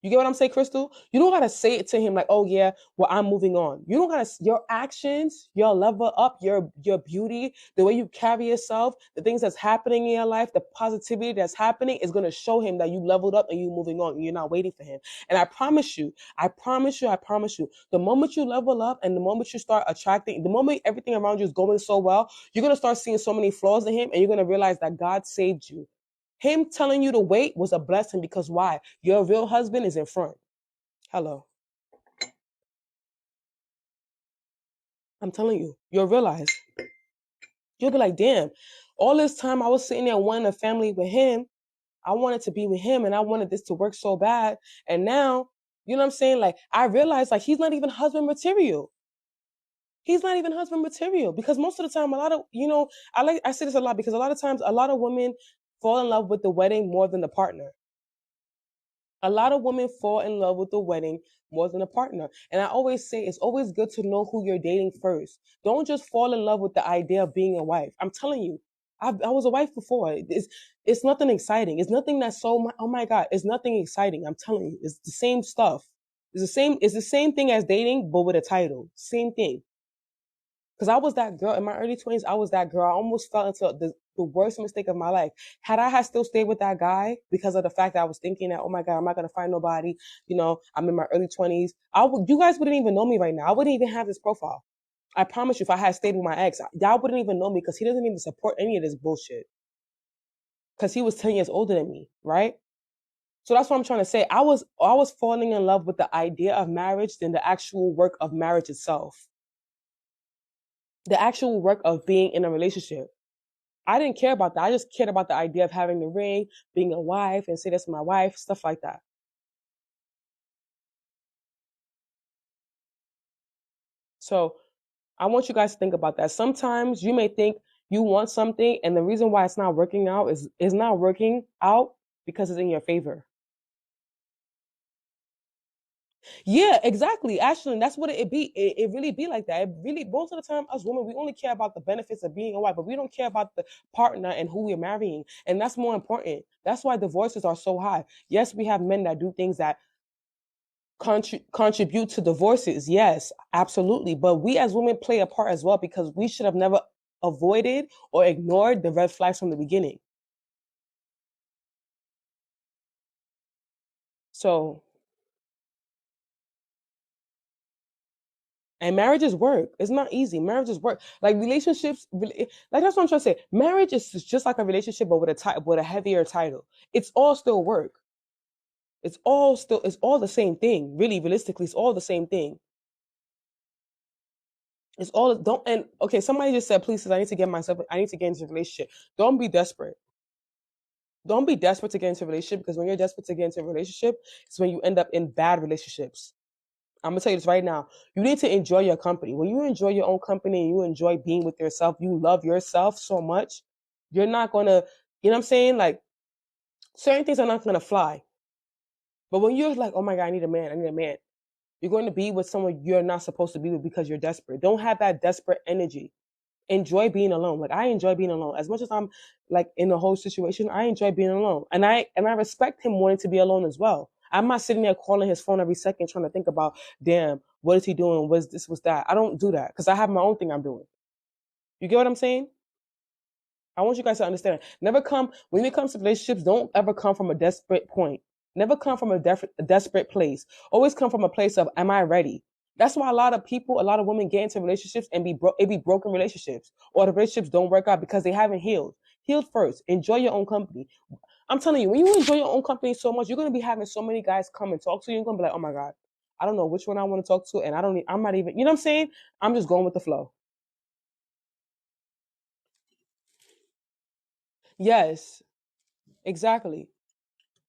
You get what I'm saying, Crystal? You don't gotta say it to him like, "Oh yeah, well I'm moving on." You don't gotta. Your actions, your level up, your beauty, the way you carry yourself, the things that's happening in your life, the positivity that's happening is gonna show him that you leveled up and you moving on. And you're not waiting for him. And I promise you, I promise you, I promise you, the moment you level up and the moment you start attracting, the moment everything around you is going so well, you're gonna start seeing so many flaws in him, and you're gonna realize that God saved you. Him telling you to wait was a blessing, because why? Your real husband is in front. Hello. I'm telling you, you'll realize. You'll be like, damn, all this time I was sitting there wanting a family with him. I wanted to be with him and I wanted this to work so bad. And now, you know what I'm saying? Like, I realized, like, he's not even husband material. He's not even husband material, because most of the time, a lot of, I say this a lot, because a lot of times, a lot of women fall in love with the wedding more than the partner. A lot of women fall in love with the wedding more than a partner. And I always say it's always good to know who you're dating first. Don't just fall in love with the idea of being a wife. I'm telling you, I was a wife before. It's nothing exciting. It's nothing that's so, oh my God, it's nothing exciting. I'm telling you, it's the same stuff. It's the same thing as dating, but with a title. Same thing. Because I was that girl in my early 20s. I was that girl. I almost fell into the worst mistake of my life. Had still stayed with that guy because of the fact that I was thinking that, oh my God, I'm not going to find nobody. I'm in my early 20s. You guys wouldn't even know me right now. I wouldn't even have this profile. I promise you, if I had stayed with my ex, y'all wouldn't even know me because he doesn't even support any of this bullshit. Because he was 10 years older than me, right? So that's what I'm trying to say. I was falling in love with the idea of marriage than the actual work of marriage itself. The actual work of being in a relationship. I didn't care about that. I just cared about the idea of having the ring, being a wife, and say that's my wife, stuff like that. So I want you guys to think about that. Sometimes you may think you want something, and the reason why it's not working out is not working out because it's in your favor. Yeah, exactly. Actually, that's what it be. It really be like that. It really, most of the time, us women, we only care about the benefits of being a wife, but we don't care about the partner and who we're marrying. And that's more important. That's why divorces are so high. Yes, we have men that do things that contribute to divorces. Yes, absolutely. But we as women play a part as well because we should have never avoided or ignored the red flags from the beginning. So, and marriage is work. It's not easy. Marriage is work. Like relationships, like that's what I'm trying to say. Marriage is just like a relationship, but with a heavier title. It's all still work. It's all the same thing. Really, realistically, it's all the same thing. It's all don't and okay. Somebody just said, please, I need to get into a relationship. Don't be desperate. Don't be desperate to get into a relationship because when you're desperate to get into a relationship, it's when you end up in bad relationships. I'm gonna tell you this right now. You need to enjoy your company. When you enjoy your own company and you enjoy being with yourself, you love yourself so much, you're not gonna, you know what I'm saying? Like certain things are not gonna fly. But when you're like, oh my God, I need a man, you're going to be with someone you're not supposed to be with because you're desperate. Don't have that desperate energy. Enjoy being alone. Like I enjoy being alone. As much as I'm like in the whole situation, I enjoy being alone. And I respect him wanting to be alone as well. I'm not sitting there calling his phone every second trying to think about, damn, what is he doing? What's this? What's that? I don't do that because I have my own thing I'm doing. You get what I'm saying? I want you guys to understand. Never come when it comes to relationships. Don't ever come from a desperate point. Never come from a desperate place. Always come from a place of, am I ready? That's why a lot of women get into relationships and it be broken relationships, or the relationships don't work out because they haven't healed. Healed first. Enjoy your own company. I'm telling you, when you enjoy your own company so much, you're gonna be having so many guys come and talk to you. You're gonna be like, oh my God, I don't know which one I want to talk to, and I'm not even, you know what I'm saying? I'm just going with the flow. Yes, exactly.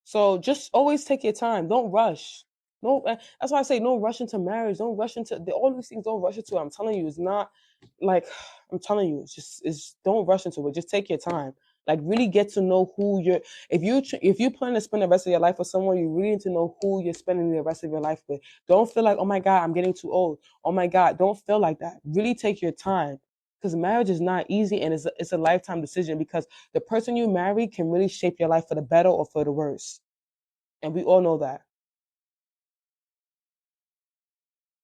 So just always take your time. Don't rush. No, that's why I say no rush into marriage. Don't rush into all these things. Don't rush into it. I'm telling you, it's not like I'm telling you. It's don't rush into it. Just take your time. Like really get to know who you're. If you plan to spend the rest of your life with someone, you really need to know who you're spending the rest of your life with. Don't feel like, oh my God, I'm getting too old. Oh my God, don't feel like that. Really take your time because marriage is not easy and it's a lifetime decision because the person you marry can really shape your life for the better or for the worse. And we all know that.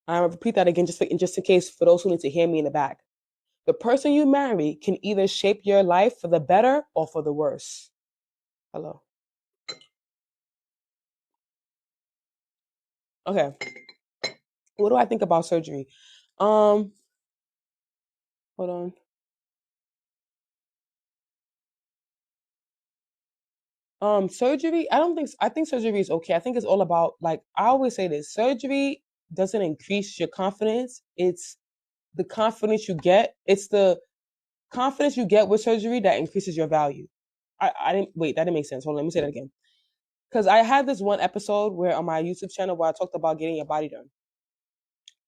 I'll repeat that again just in case for those who need to hear me in the back. The person you marry can either shape your life for the better or for the worse. Hello. Okay. What do I think about surgery? Um, hold on. Surgery, I think surgery is okay. I think it's all about like I always say this, surgery doesn't increase your confidence. It's the confidence you get. It's the confidence you get with surgery that increases your value. I didn't wait, that didn't make sense. Hold on, let me say that again. Because I had this one episode where on my YouTube channel where I talked about getting your body done.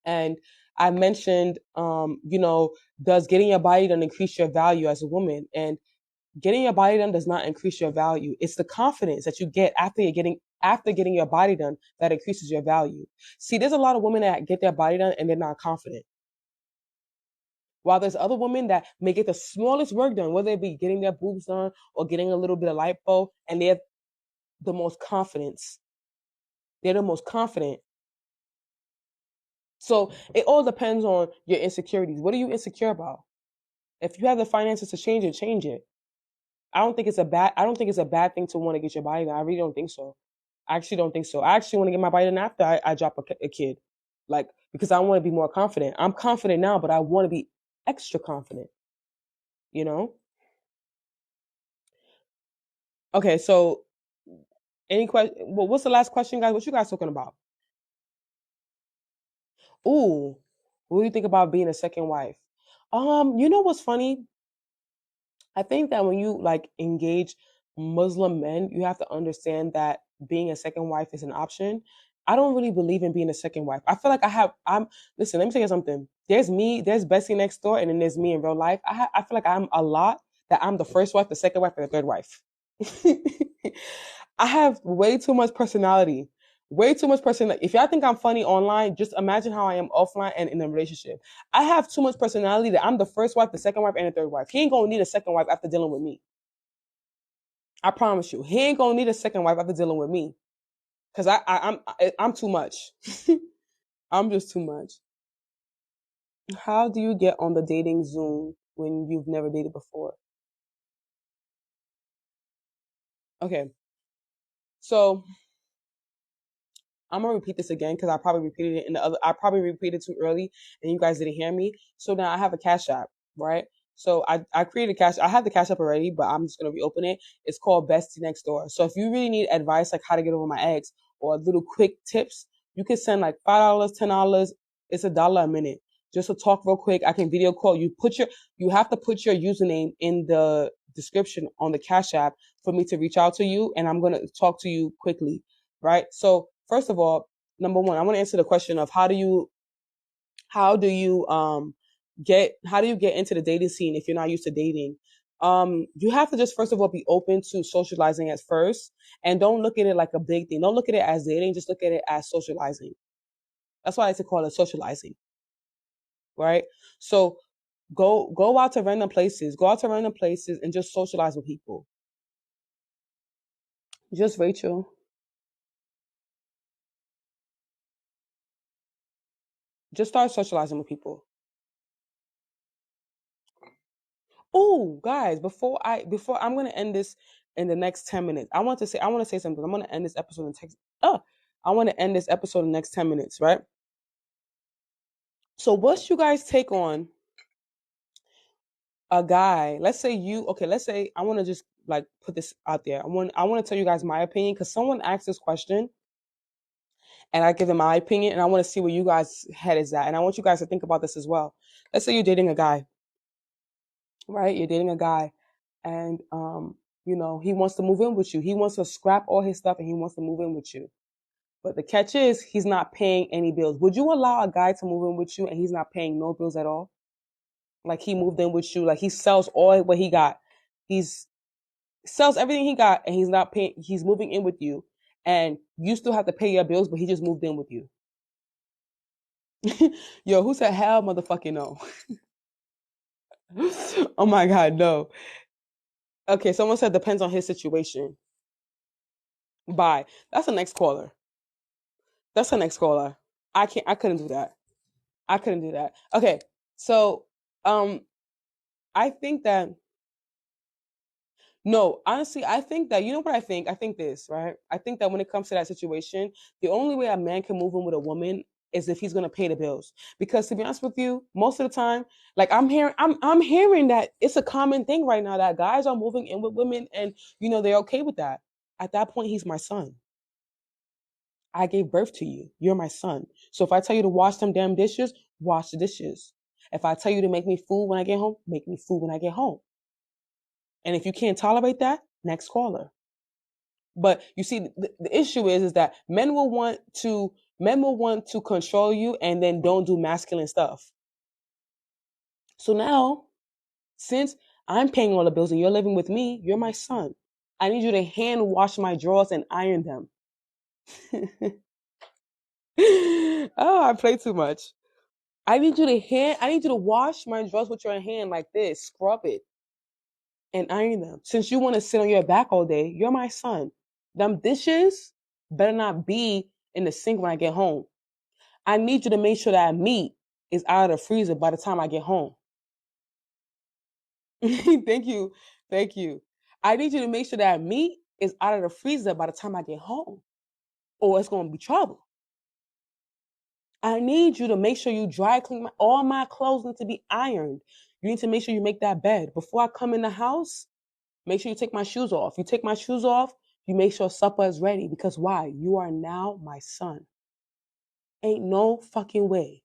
And I mentioned, does getting your body done increase your value as a woman? And getting your body done does not increase your value. It's the confidence that you get after getting your body done that increases your value. See, there's a lot of women that get their body done and they're not confident. While there's other women that may get the smallest work done, whether it be getting their boobs done or getting a little bit of lipo, and they're the most confidence. They're the most confident. So it all depends on your insecurities. What are you insecure about? If you have the finances to change it, change it. I don't think it's a bad thing to want to get your body done. I really don't think so. I actually don't think so. I actually want to get my body done after I drop a kid. Like, because I want to be more confident. I'm confident now, but I want to be extra confident, you know? Okay, so any question? Well, what's the last question, guys? What you guys talking about? Ooh, what do you think about being a second wife? You know what's funny? I think that when you like engage Muslim men, you have to understand that being a second wife is an option. I don't really believe in being a second wife. I feel like I'm listen, let me tell you something. There's me, there's Bessie next door, and then there's me in real life. I feel like I'm a lot that I'm the first wife, the second wife, and the third wife. I have way too much personality. Way too much personality. If y'all think I'm funny online, just imagine how I am offline and in a relationship. I have too much personality that I'm the first wife, the second wife, and the third wife. He ain't gonna need a second wife after dealing with me. I promise you, he ain't gonna need a second wife after dealing with me. Cause I'm too much. I'm just too much. How do you get on the dating Zoom when you've never dated before? Okay, so I'm gonna repeat this again because I probably repeated it in the other. I probably repeated too early, and you guys didn't hear me. So now I have a Cash App, right? So I created Cash. I have the Cash App already, but I'm just gonna reopen it. It's called Bestie Next Door. So if you really need advice like how to get over my ex or little quick tips, you can send like $5, $10. It's $1 a minute just to talk real quick. I can video call you. You have to put your username in the description on the Cash App for me to reach out to you, and I'm gonna talk to you quickly, right? So first of all, number one, I want to answer the question of how do you how do you get into the dating scene if you're not used to dating? You have to just first of all be open to socializing at first, and don't look at it like a big thing. Don't look at it as dating. Just look at it as socializing. That's why I like to call it socializing, right? So go out to random places. Go out to random places and just socialize with people. Just Rachel. Just start socializing with people. Oh, guys, before I'm gonna end this in the next 10 minutes. I want to say something. I'm gonna end this episode in text. I want to end this episode in the next 10 minutes, right? So, what's you guys take on a guy? Let's say you okay. Let's say I want to just like put this out there. I want to tell you guys my opinion because someone asked this question and I give them my opinion and I want to see where you guys' head is at and I want you guys to think about this as well. Let's say you're dating a guy, right? You're dating a guy and he wants to move in with you. He wants to scrap all his stuff and he wants to move in with you. But the catch is he's not paying any bills. Would you allow a guy to move in with you and he's not paying no bills at all? Like he moved in with you, like he sells all what he got. He's sells everything he got and he's not paying he's moving in with you and you still have to pay your bills, but he just moved in with you. Yo, who said hell motherfucking no? Oh my god, no. Okay, someone said depends on his situation. Bye. That's the next caller. That's the next caller. I couldn't do that. I couldn't do that. Okay. So um I think that no, honestly, I think that you know what I think? I think this, right? I think that when it comes to that situation, the only way a man can move in with a woman is if he's gonna pay the bills. Because to be honest with you, most of the time, like I'm hearing that it's a common thing right now that guys are moving in with women and they're okay with that. At that point, he's my son. I gave birth to you. You're my son. So if I tell you to wash them damn dishes, wash the dishes. If I tell you to make me food when I get home, make me food when I get home. And if you can't tolerate that, next caller. But you see, the issue is that men will want to control you and then don't do masculine stuff. So now, since I'm paying all the bills and you're living with me, you're my son. I need you to hand wash my drawers and iron them. Oh, I play too much. I need you to wash my drawers with your hand like this, scrub it and iron them. Since you want to sit on your back all day, you're my son. Them dishes better not be in the sink when I get home. I need you to make sure that meat is out of the freezer by the time I get home. Thank you. Thank you. I need you to make sure that meat is out of the freezer by the time I get home, or it's going to be trouble. I need you to make sure you dry clean all my clothes need to be ironed. You need to make sure you make that bed. Before I come in the house, make sure you take my shoes off. You take my shoes off, you make sure supper is ready. Because why? You are now my son. Ain't no fucking way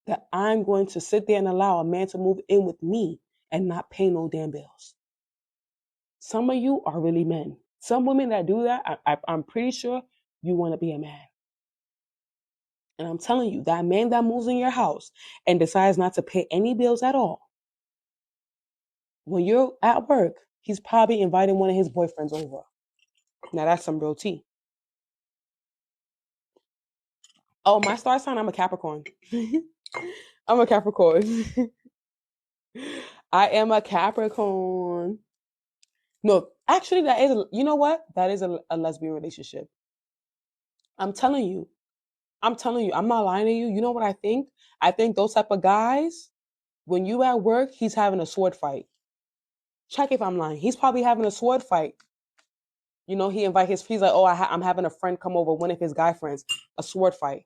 that I'm going to sit there and allow a man to move in with me and not pay no damn bills. Some of you are really men. Some women that do that, I'm pretty sure you want to be a man. And I'm telling you, that man that moves in your house and decides not to pay any bills at all, when you're at work, he's probably inviting one of his boyfriends over. Now that's some real tea. Oh, my star sign, I'm a Capricorn. I'm a Capricorn. I am a Capricorn. No, actually, you know what? That is a lesbian relationship. I'm telling you. I'm telling you. I'm not lying to you. You know what I think? I think those type of guys, when you at work, he's having a sword fight. Check if I'm lying. He's probably having a sword fight. You know, he's like, oh, I'm having a friend come over, one of his guy friends, a sword fight.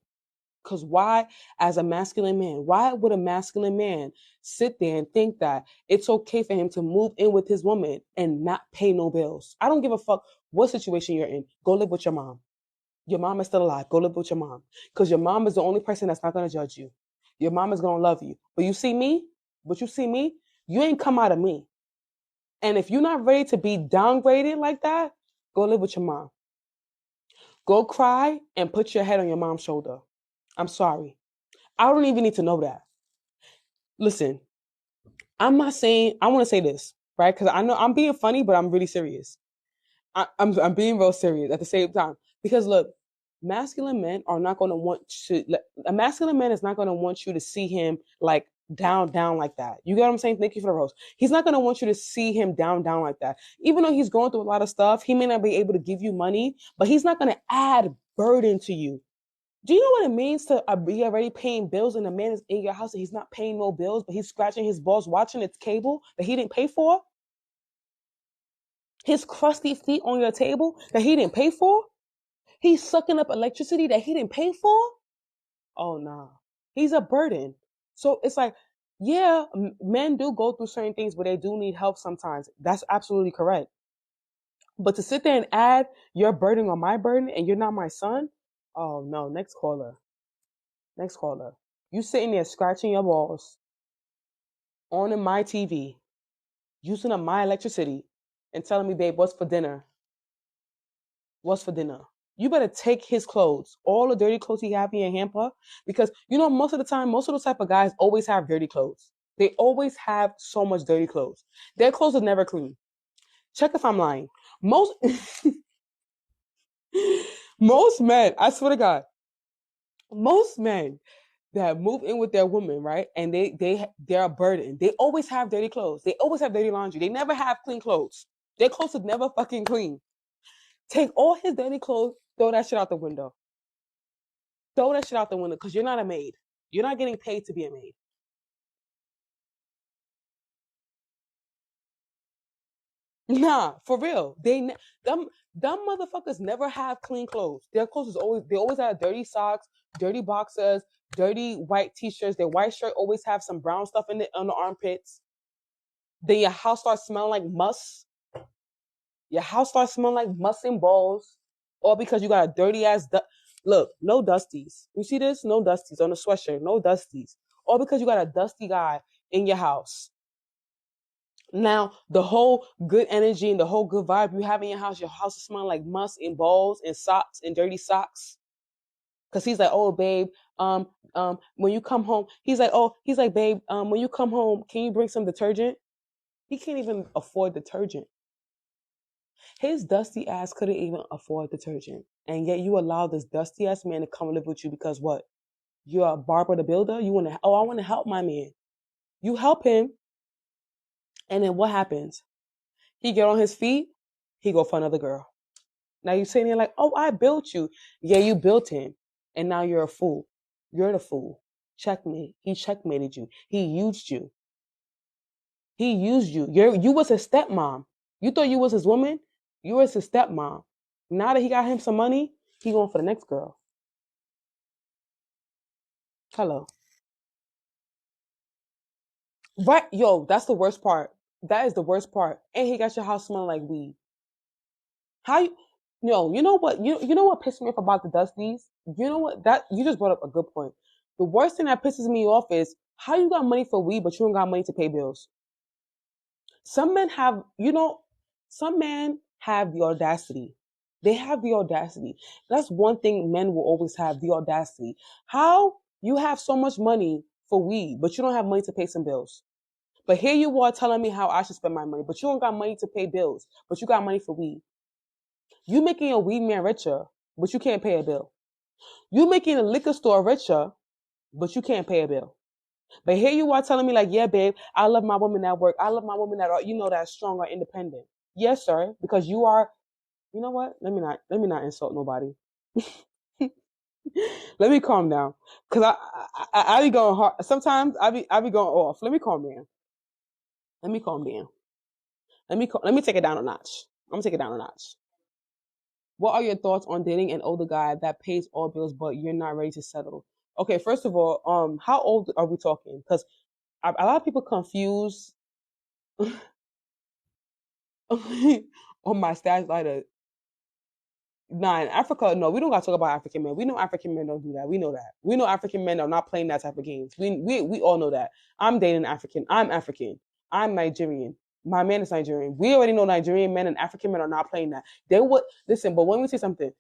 Because why, as a masculine man, why would a masculine man sit there and think that it's okay for him to move in with his woman and not pay no bills? I don't give a fuck what situation you're in. Go live with your mom. Your mom is still alive. Go live with your mom. Because your mom is the only person that's not going to judge you. Your mom is going to love you. But you see me, you ain't come out of me. And if you're not ready to be downgraded like that, go live with your mom. Go cry and put your head on your mom's shoulder. I'm sorry. I don't even need to know that. Listen, I'm not saying, I want to say this, right? Because I know I'm being funny, but I'm really serious. I'm being real serious at the same time. Because look, masculine men are not going to a masculine man is not going to want you to see him like down like that. You get what I'm saying? Thank you for the rose. He's not going to want you to see him down like that. Even though he's going through a lot of stuff, he may not be able to give you money, but he's not going to add burden to you. Do you know what it means to be already paying bills and the man is in your house and he's not paying no bills, but he's scratching his balls watching its cable that he didn't pay for? His crusty feet on your table that he didn't pay for? He's sucking up electricity that he didn't pay for? Oh, nah. He's a burden. So it's like, yeah, men do go through certain things, but they do need help sometimes. That's absolutely correct. But to sit there and add your burden on my burden and you're not my son? Oh, no. Next caller. Next caller. You sitting there scratching your balls on my TV, using up my electricity, and telling me, babe, what's for dinner? What's for dinner? You better take his clothes, all the dirty clothes he have in your hamper, because you know most of the time, most of those type of guys always have dirty clothes. They always have so much dirty clothes. Their clothes are never clean. Check if I'm lying. Most most men, I swear to God, most men that move in with their woman, right? And they're a burden. They always have dirty clothes. They always have dirty laundry. They never have clean clothes. Their clothes are never fucking clean. Take all his dirty clothes, throw that shit out the window. Throw that shit out the window because you're not a maid. You're not getting paid to be a maid. Nah, for real. Them motherfuckers never have clean clothes. Their clothes is always they always have dirty socks, dirty boxers, dirty white t-shirts. Their white shirt always have some brown stuff in it on the armpits. Then your house starts smelling like muss. Your house starts smelling like muss and balls. Or because you got a dirty ass look, no dusties. You see this? No dusties on the sweatshirt. No dusties. Or because you got a dusty guy in your house. Now, the whole good energy and the whole good vibe you have in your house is smelling like muss and balls and socks and dirty socks. Cause he's like, oh babe, when you come home, he's like, babe, when you come home, can you bring some detergent? He can't even afford detergent. His dusty ass couldn't even afford detergent. And yet you allow this dusty ass man to come live with you because what? You're a Barbara the Builder? I want to help my man. You help him, and then what happens? He get on his feet, he go for another girl. Now you sitting there like, oh, I built you. Yeah, you built him. And now you're a fool. You're the fool. Checkmate. He checkmated you. He used you. He used you. You was his stepmom. You thought you was his woman. You was his stepmom. Now that he got him some money, he going for the next girl. Hello. Right, yo, that's the worst part. That is the worst part. And he got your house smelling like weed. How you? No, you know what? You know what pisses me off about the Dusties? You know what? That you just brought up a good point. The worst thing that pisses me off is how you got money for weed, but you don't got money to pay bills. Some men have, some men have the audacity. They have the audacity. That's one thing men will always have, the audacity. How you have so much money for weed, but you don't have money to pay some bills. But here you are telling me how I should spend my money, but you don't got money to pay bills, but you got money for weed. You making a weed man richer, but you can't pay a bill. You making a liquor store richer, but you can't pay a bill. But here you are telling me like, yeah, babe, I love my woman at work. I love my woman that that's strong or independent. Yes, sir, because you are. You know what? Let me not insult nobody. Let me calm down, cause I be going hard. Sometimes I be going off. Let me calm down. Let me calm down. Let me take it down a notch. I'm gonna take it down a notch. What are your thoughts on dating an older guy that pays all bills, but you're not ready to settle? Okay, first of all, how old are we talking? Because a lot of people confuse on my stats like nah, in Africa, no, we don't gotta talk about African men. We know African men don't do that. We know that. We know African men are not playing that type of games. We all know that. I'm dating African. I'm African. I'm Nigerian. My man is Nigerian. We already know Nigerian men and African men are not playing that. They would listen, but when we say something,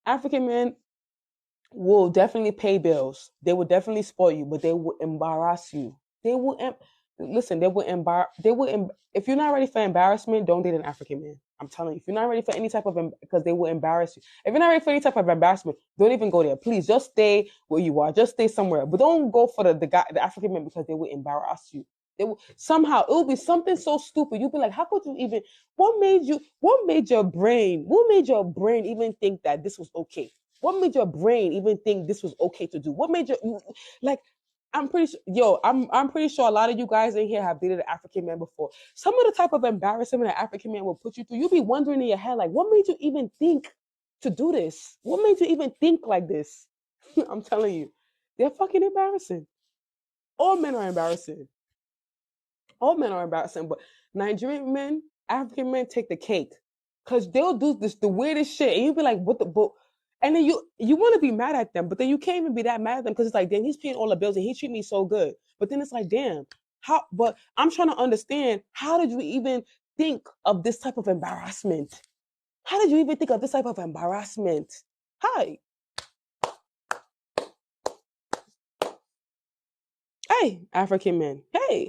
African men will definitely pay bills. They will definitely spoil you, but they will embarrass you. They will listen. They will embarrass. If you're not ready for embarrassment, don't date an African man. I'm telling you, if you're not ready for any type of because they will embarrass you. If you're not ready for any type of embarrassment, don't even go there. Please, just stay where you are. Just stay somewhere, but don't go for the guy, the African man, because they will embarrass you. They will, somehow it will be something so stupid. You'll be like, how could you even? What made you? What made your brain? What made your brain even think that this was okay? What made your brain even think this was okay to do? What made you like? I'm pretty sure, I'm pretty sure a lot of you guys in here have dated an African man before. Some of the type of embarrassment an African man will put you through, you'll be wondering in your head, like, what made you even think to do this? What made you even think like this? I'm telling you, they're fucking embarrassing. All men are embarrassing. All men are embarrassing, but Nigerian men, African men take the cake because they'll do this the weirdest shit, and you'll be like, "What the book?" And then you want to be mad at them, but then you can't even be that mad at them because it's like, damn, he's paying all the bills and he treat me so good. But then it's like, damn, how? But I'm trying to understand how did you even think of this type of embarrassment? How did you even think of this type of embarrassment? Hi, hey, African men, hey,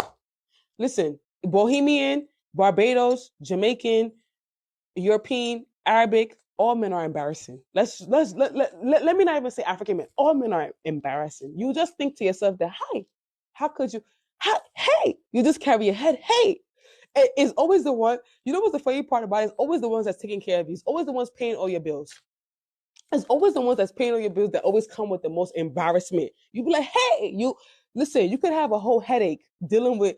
listen, Bohemian, Barbados, Jamaican, European, Arabic, all men are embarrassing. Let me not even say African men. All men are embarrassing. You just think to yourself that, hi, how could you? How, hey, you just carry your head. Hey, it's always the one. You know what's the funny part about it? It's always the ones that's taking care of you. It's always the ones paying all your bills. It's always the ones that's paying all your bills that always come with the most embarrassment. You be like, hey, you listen, you could have a whole headache dealing with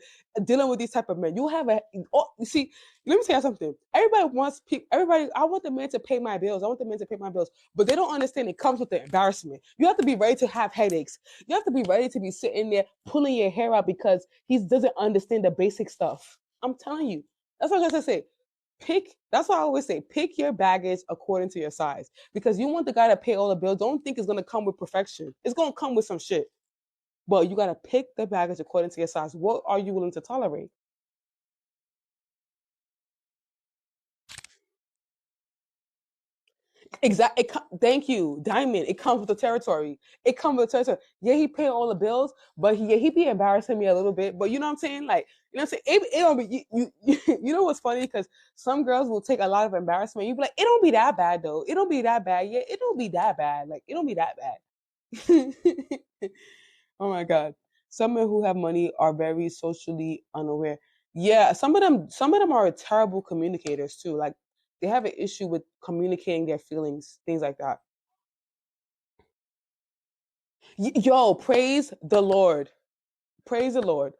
these type of men. You have a you see, let me tell you something. Everybody wants people, everybody, I want the man to pay my bills. I want the man to pay my bills. But they don't understand it comes with the embarrassment. You have to be ready to have headaches. You have to be ready to be sitting there pulling your hair out because he doesn't understand the basic stuff. I'm telling you. That's what I say. That's why I always say, pick your baggage according to your size. Because you want the guy to pay all the bills. Don't think it's gonna come with perfection. It's gonna come with some shit. But you gotta pick the baggage according to your size. What are you willing to tolerate? Exactly. Thank you, Diamond. It comes with the territory. It comes with the territory. Yeah, he paying all the bills, but he be embarrassing me a little bit. But you know what I'm saying? Like, you know what I'm saying? It don't be, you know what's funny? Because some girls will take a lot of embarrassment. You be like, it don't be that bad though. It don't be that bad. Yeah, it don't be that bad. Like, it don't be that bad. Oh my God. Some men who have money are very socially unaware. Yeah, some of them are terrible communicators too. Like they have an issue with communicating their feelings, things like that. Yo, praise the Lord. Praise the Lord.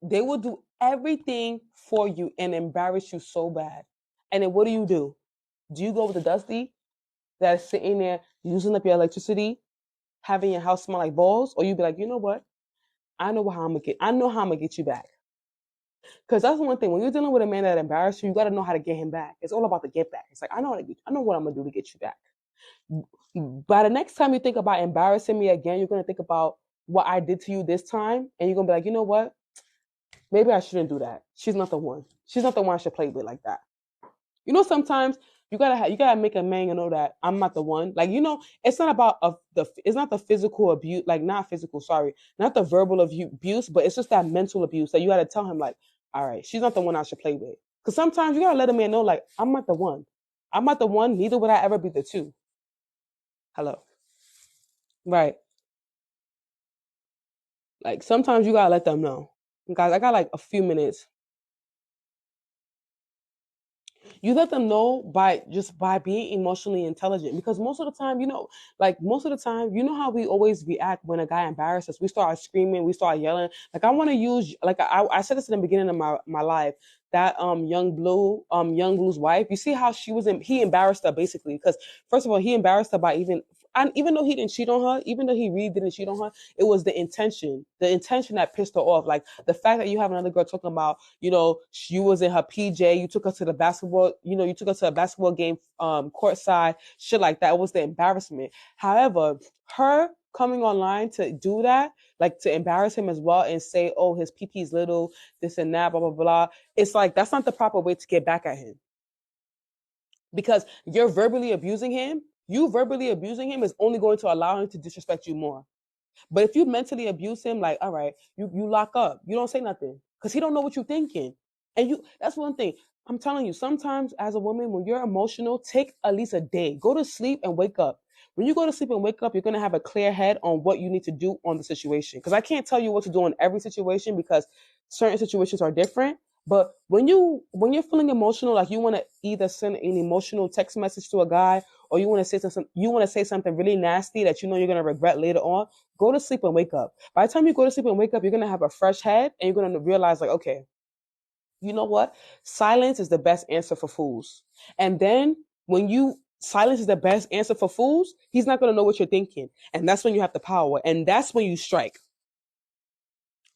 They will do everything for you and embarrass you so bad. And then what do? Do you go with the dusty that's sitting there using up your electricity, having your house smell like balls, or you be like, you know what? I know how I'm gonna get you back. Because that's one thing. When you're dealing with a man that embarrassed you, you got to know how to get him back. It's all about the get back. It's like I know what I'm gonna do to get you back. By the next time you think about embarrassing me again, you're gonna think about what I did to you this time, and you're gonna be like, you know what? Maybe I shouldn't do that. She's not the one. She's not the one I should play with like that. Sometimes you gotta make a man know that I'm not the one. Like it's not about it's not the physical abuse, like not physical, sorry, not the verbal abuse, but it's just that mental abuse that you gotta tell him like, all right, she's not the one I should play with. Because sometimes you gotta let a man know like I'm not the one. I'm not the one. Neither would I ever be the two. Hello, right? Like sometimes you gotta let them know. Guys, I got like a few minutes. You let them know by being emotionally intelligent, because most of the time, most of the time, you know how we always react when a guy embarrasses us. We start screaming, we start yelling. Like I want to use, like I said this in the beginning of my life, that young blue's wife. You see how he embarrassed her basically, because first of all he embarrassed her by even though he didn't cheat on her, even though he really didn't cheat on her, it was the intention that pissed her off. Like the fact that you have another girl talking about, she was in her PJ, you took her to the basketball, you took her to a basketball game, courtside, shit like that. It was the embarrassment. However, her coming online to do that, like to embarrass him as well and say, oh, his PP's little, this and that, blah, blah, blah. It's like, that's not the proper way to get back at him, because you're verbally abusing him. You verbally abusing him is only going to allow him to disrespect you more. But if you mentally abuse him, like, all right, you lock up. You don't say nothing because he don't know what you're thinking. And that's one thing. I'm telling you, sometimes as a woman, when you're emotional, take at least a day. Go to sleep and wake up. When you go to sleep and wake up, you're going to have a clear head on what you need to do on the situation. Because I can't tell you what to do in every situation, because certain situations are different. But when you're feeling emotional, like you want to either send an emotional text message to a guy, or you want to say something really nasty that you're going to regret later on, go to sleep and wake up. By the time you go to sleep and wake up, you're going to have a fresh head, and you're going to realize like, okay, you know what? Silence is the best answer for fools. And then silence is the best answer for fools, he's not going to know what you're thinking. And that's when you have the power. And that's when you strike.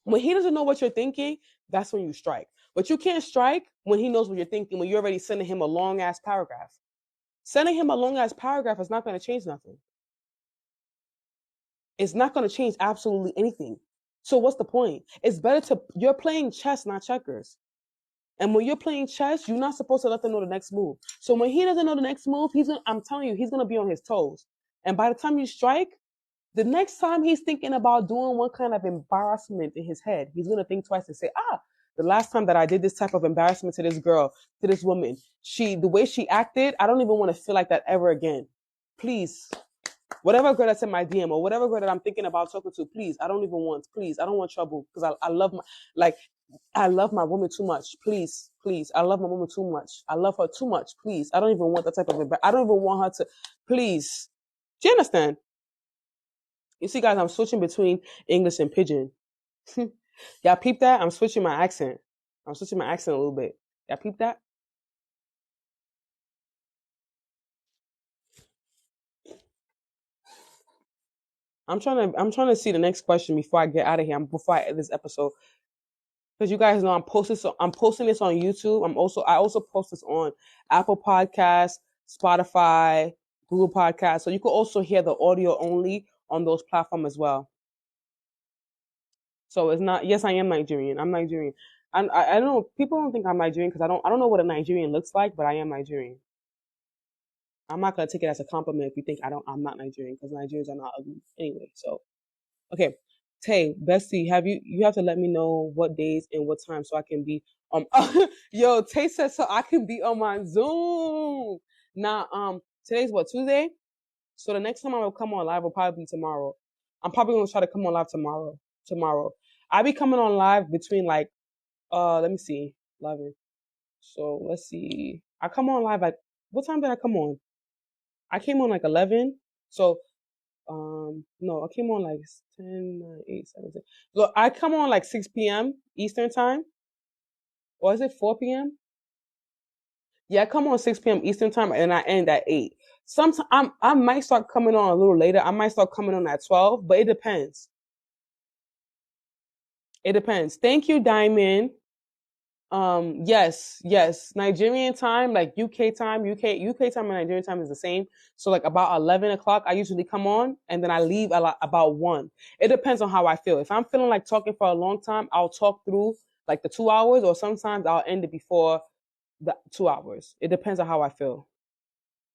When he doesn't know what you're thinking, that's when you strike. But you can't strike when he knows what you're thinking, when you're already sending him a long ass paragraph. Sending him a long ass paragraph is not going to change nothing. It's not going to change absolutely anything. So what's the point? You're playing chess, not checkers. And when you're playing chess, you're not supposed to let them know the next move. So when he doesn't know the next move, I'm telling you, he's gonna be on his toes. And by the time you strike, the next time he's thinking about doing one kind of embarrassment in his head, he's gonna think twice and say, the last time that I did this type of embarrassment to this girl, to this woman, the way she acted, I don't even want to feel like that ever again. Please, whatever girl that's in my DM or whatever girl that I'm thinking about talking to, please, I don't even want, please, I don't want trouble, because I love like, I love my woman too much. Please, please. I love my woman too much. I love her too much. Please. I don't even want that type of, I don't even want her to, please. Do you understand? You see, guys, I'm switching between English and Pidgin. Y'all peep that? I'm switching my accent. I'm switching my accent a little bit. Y'all peep that? I'm trying to see the next question before I get out of here. Before I end this episode, because you guys know I'm posting this on YouTube. I also post this on Apple Podcasts, Spotify, Google Podcasts. So you can also hear the audio only on those platforms as well. So it's not. Yes, I am Nigerian. I'm Nigerian. I don't know. People don't think I'm Nigerian because I don't know what a Nigerian looks like, but I am Nigerian. I'm not gonna take it as a compliment if you think I'm not Nigerian, because Nigerians are not ugly anyway. So okay. Tay, bestie, you have to let me know what days and what time so I can be yo, Tay said so I can be on my Zoom. Now, today's what, Tuesday? So the next time I will come on live will probably be tomorrow. I'm probably gonna try to come on live tomorrow. Tomorrow. I'll be coming on live between like let me see, 11. So let's see. I come on live like, what time did I come on? I came on like 11. So No, I came on like 10, 9, 8, 7, 6. So I come on like 6 p.m. Eastern time, or is it 4 p.m.? Yeah, I come on 6 p.m. Eastern time, and I end at 8. Sometimes I might start coming on a little later. I might start coming on at 12, but it depends. It depends. Thank you, Diamond. Yes, yes. Nigerian time, like UK time, UK time and Nigerian time is the same. So like about 11 o'clock, I usually come on, and then I leave about 1. It depends on how I feel. If I'm feeling like talking for a long time, I'll talk through like the 2 hours, or sometimes I'll end it before the 2 hours. It depends on how I feel.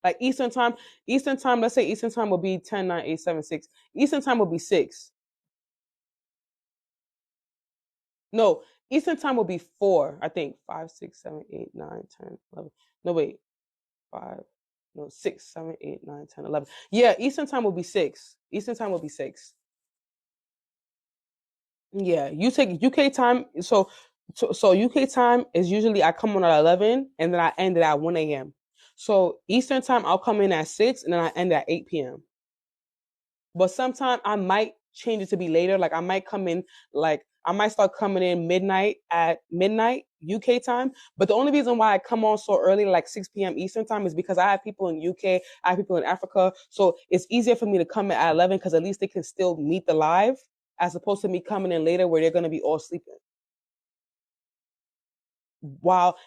Like Eastern time, let's say Eastern time will be 10, 9, 8, 7, 6. Eastern time will be 6. No, Eastern time will be 4, I think. 5, 6, 7, 8, 9, 10, 11. No, wait. 5, no, 6, 7, 8, 9, 10, 11. Yeah, Eastern time will be 6. Eastern time will be 6. Yeah, you take UK time. So UK time is usually I come on at 11, and then I end it at 1 a.m. So Eastern time, I'll come in at 6, and then I end at 8 p.m. But sometimes I might change it to be later. Like I might come in, like I might start coming in midnight UK time. But the only reason why I come on so early, like 6 p.m. Eastern time, is because I have people in UK, I have people in Africa. So it's easier for me to come in at 11, because at least they can still meet the live, as opposed to me coming in later where they're going to be all sleeping. While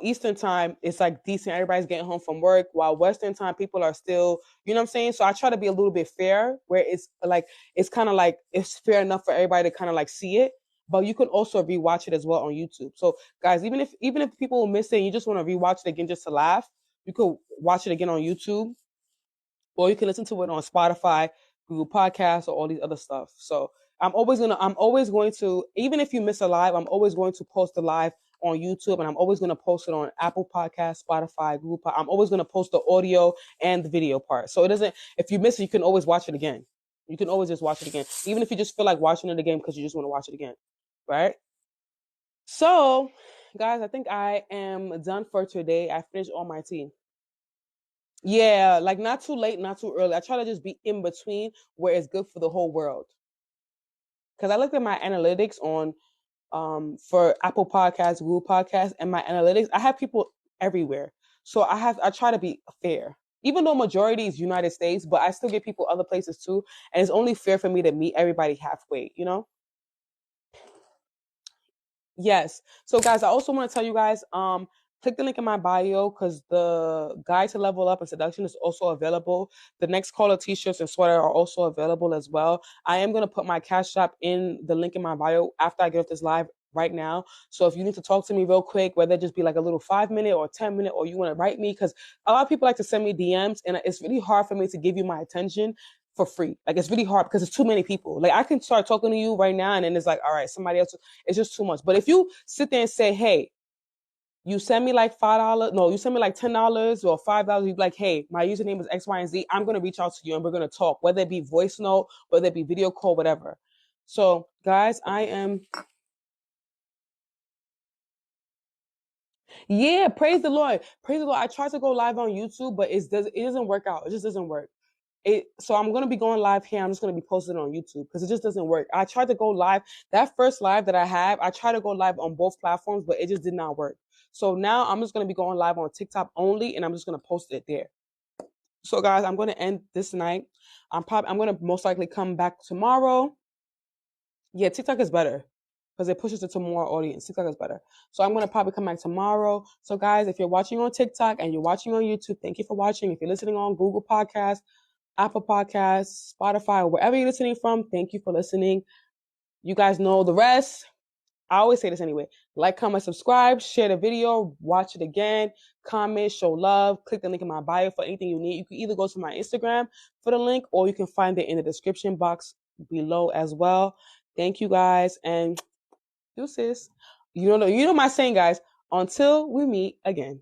Eastern time it's like decent, everybody's getting home from work, while Western time people are still, you know what I'm saying? So I try to be a little bit fair, where it's kind of like it's fair enough for everybody to kind of like see it, but you can also rewatch it as well on YouTube. So guys, even if people miss it and you just want to rewatch it again just to laugh, you could watch it again on YouTube, or you can listen to it on Spotify, Google Podcasts, or all these other stuff. So I'm always going to, even if you miss a live, I'm always going to post the live on YouTube, and I'm always going to post it on Apple Podcasts, Spotify, I'm always going to post the audio and the video part. So it doesn't, if you miss it, you can always watch it again. You can always just watch it again, even if you just feel like watching it again because you just want to watch it again, right? So, guys, I think I am done for today. I finished all my tea. Yeah, like not too late, not too early. I try to just be in between where it's good for the whole world. Because I looked at my analytics on for Apple Podcasts, Google Podcasts, and my analytics. I have people everywhere, so I try to be fair. Even though majority is United States, but I still get people other places too, and it's only fair for me to meet everybody halfway. You know. Yes. So guys, I also want to tell you guys, click the link in my bio, because the guide to level up and seduction is also available. The next caller t-shirts and sweater are also available as well. I am gonna put my cash app in the link in my bio after I get off this live right now. So if you need to talk to me real quick, whether it just be like a little 5 minute or 10 minute, or you want to write me, because a lot of people like to send me DMs, and it's really hard for me to give you my attention for free. Like it's really hard because it's too many people. Like I can start talking to you right now, and then it's like, all right, somebody else. It's just too much. But if you sit there and say, hey, you send me like $5, no, you send me like $10 or $5, you be like, hey, my username is X, Y, and Z. I'm gonna reach out to you, and we're gonna talk, whether it be voice note, whether it be video call, whatever. So guys, I am, yeah, praise the Lord. Praise the Lord. I tried to go live on YouTube, but it doesn't work out. It just doesn't work. So I'm gonna be going live here. I'm just gonna be posting it on YouTube because it just doesn't work. I tried to go live. That first live that I have, I tried to go live on both platforms, but it just did not work. So now I'm just gonna be going live on TikTok only, and I'm just gonna post it there. So guys, I'm gonna end this night. I'm gonna most likely come back tomorrow. Yeah, TikTok is better because it pushes it to more audience. TikTok is better. So I'm gonna probably come back tomorrow. So guys, if you're watching on TikTok and you're watching on YouTube, thank you for watching. If you're listening on Google Podcasts, Apple Podcasts, Spotify, or wherever you're listening from, thank you for listening. You guys know the rest. I always say this anyway. Like, comment, subscribe, share the video, watch it again, comment, show love, click the link in my bio for anything you need. You can either go to my Instagram for the link, or you can find it in the description box below as well. Thank you guys, and deuces. You know my saying, guys. Until we meet again.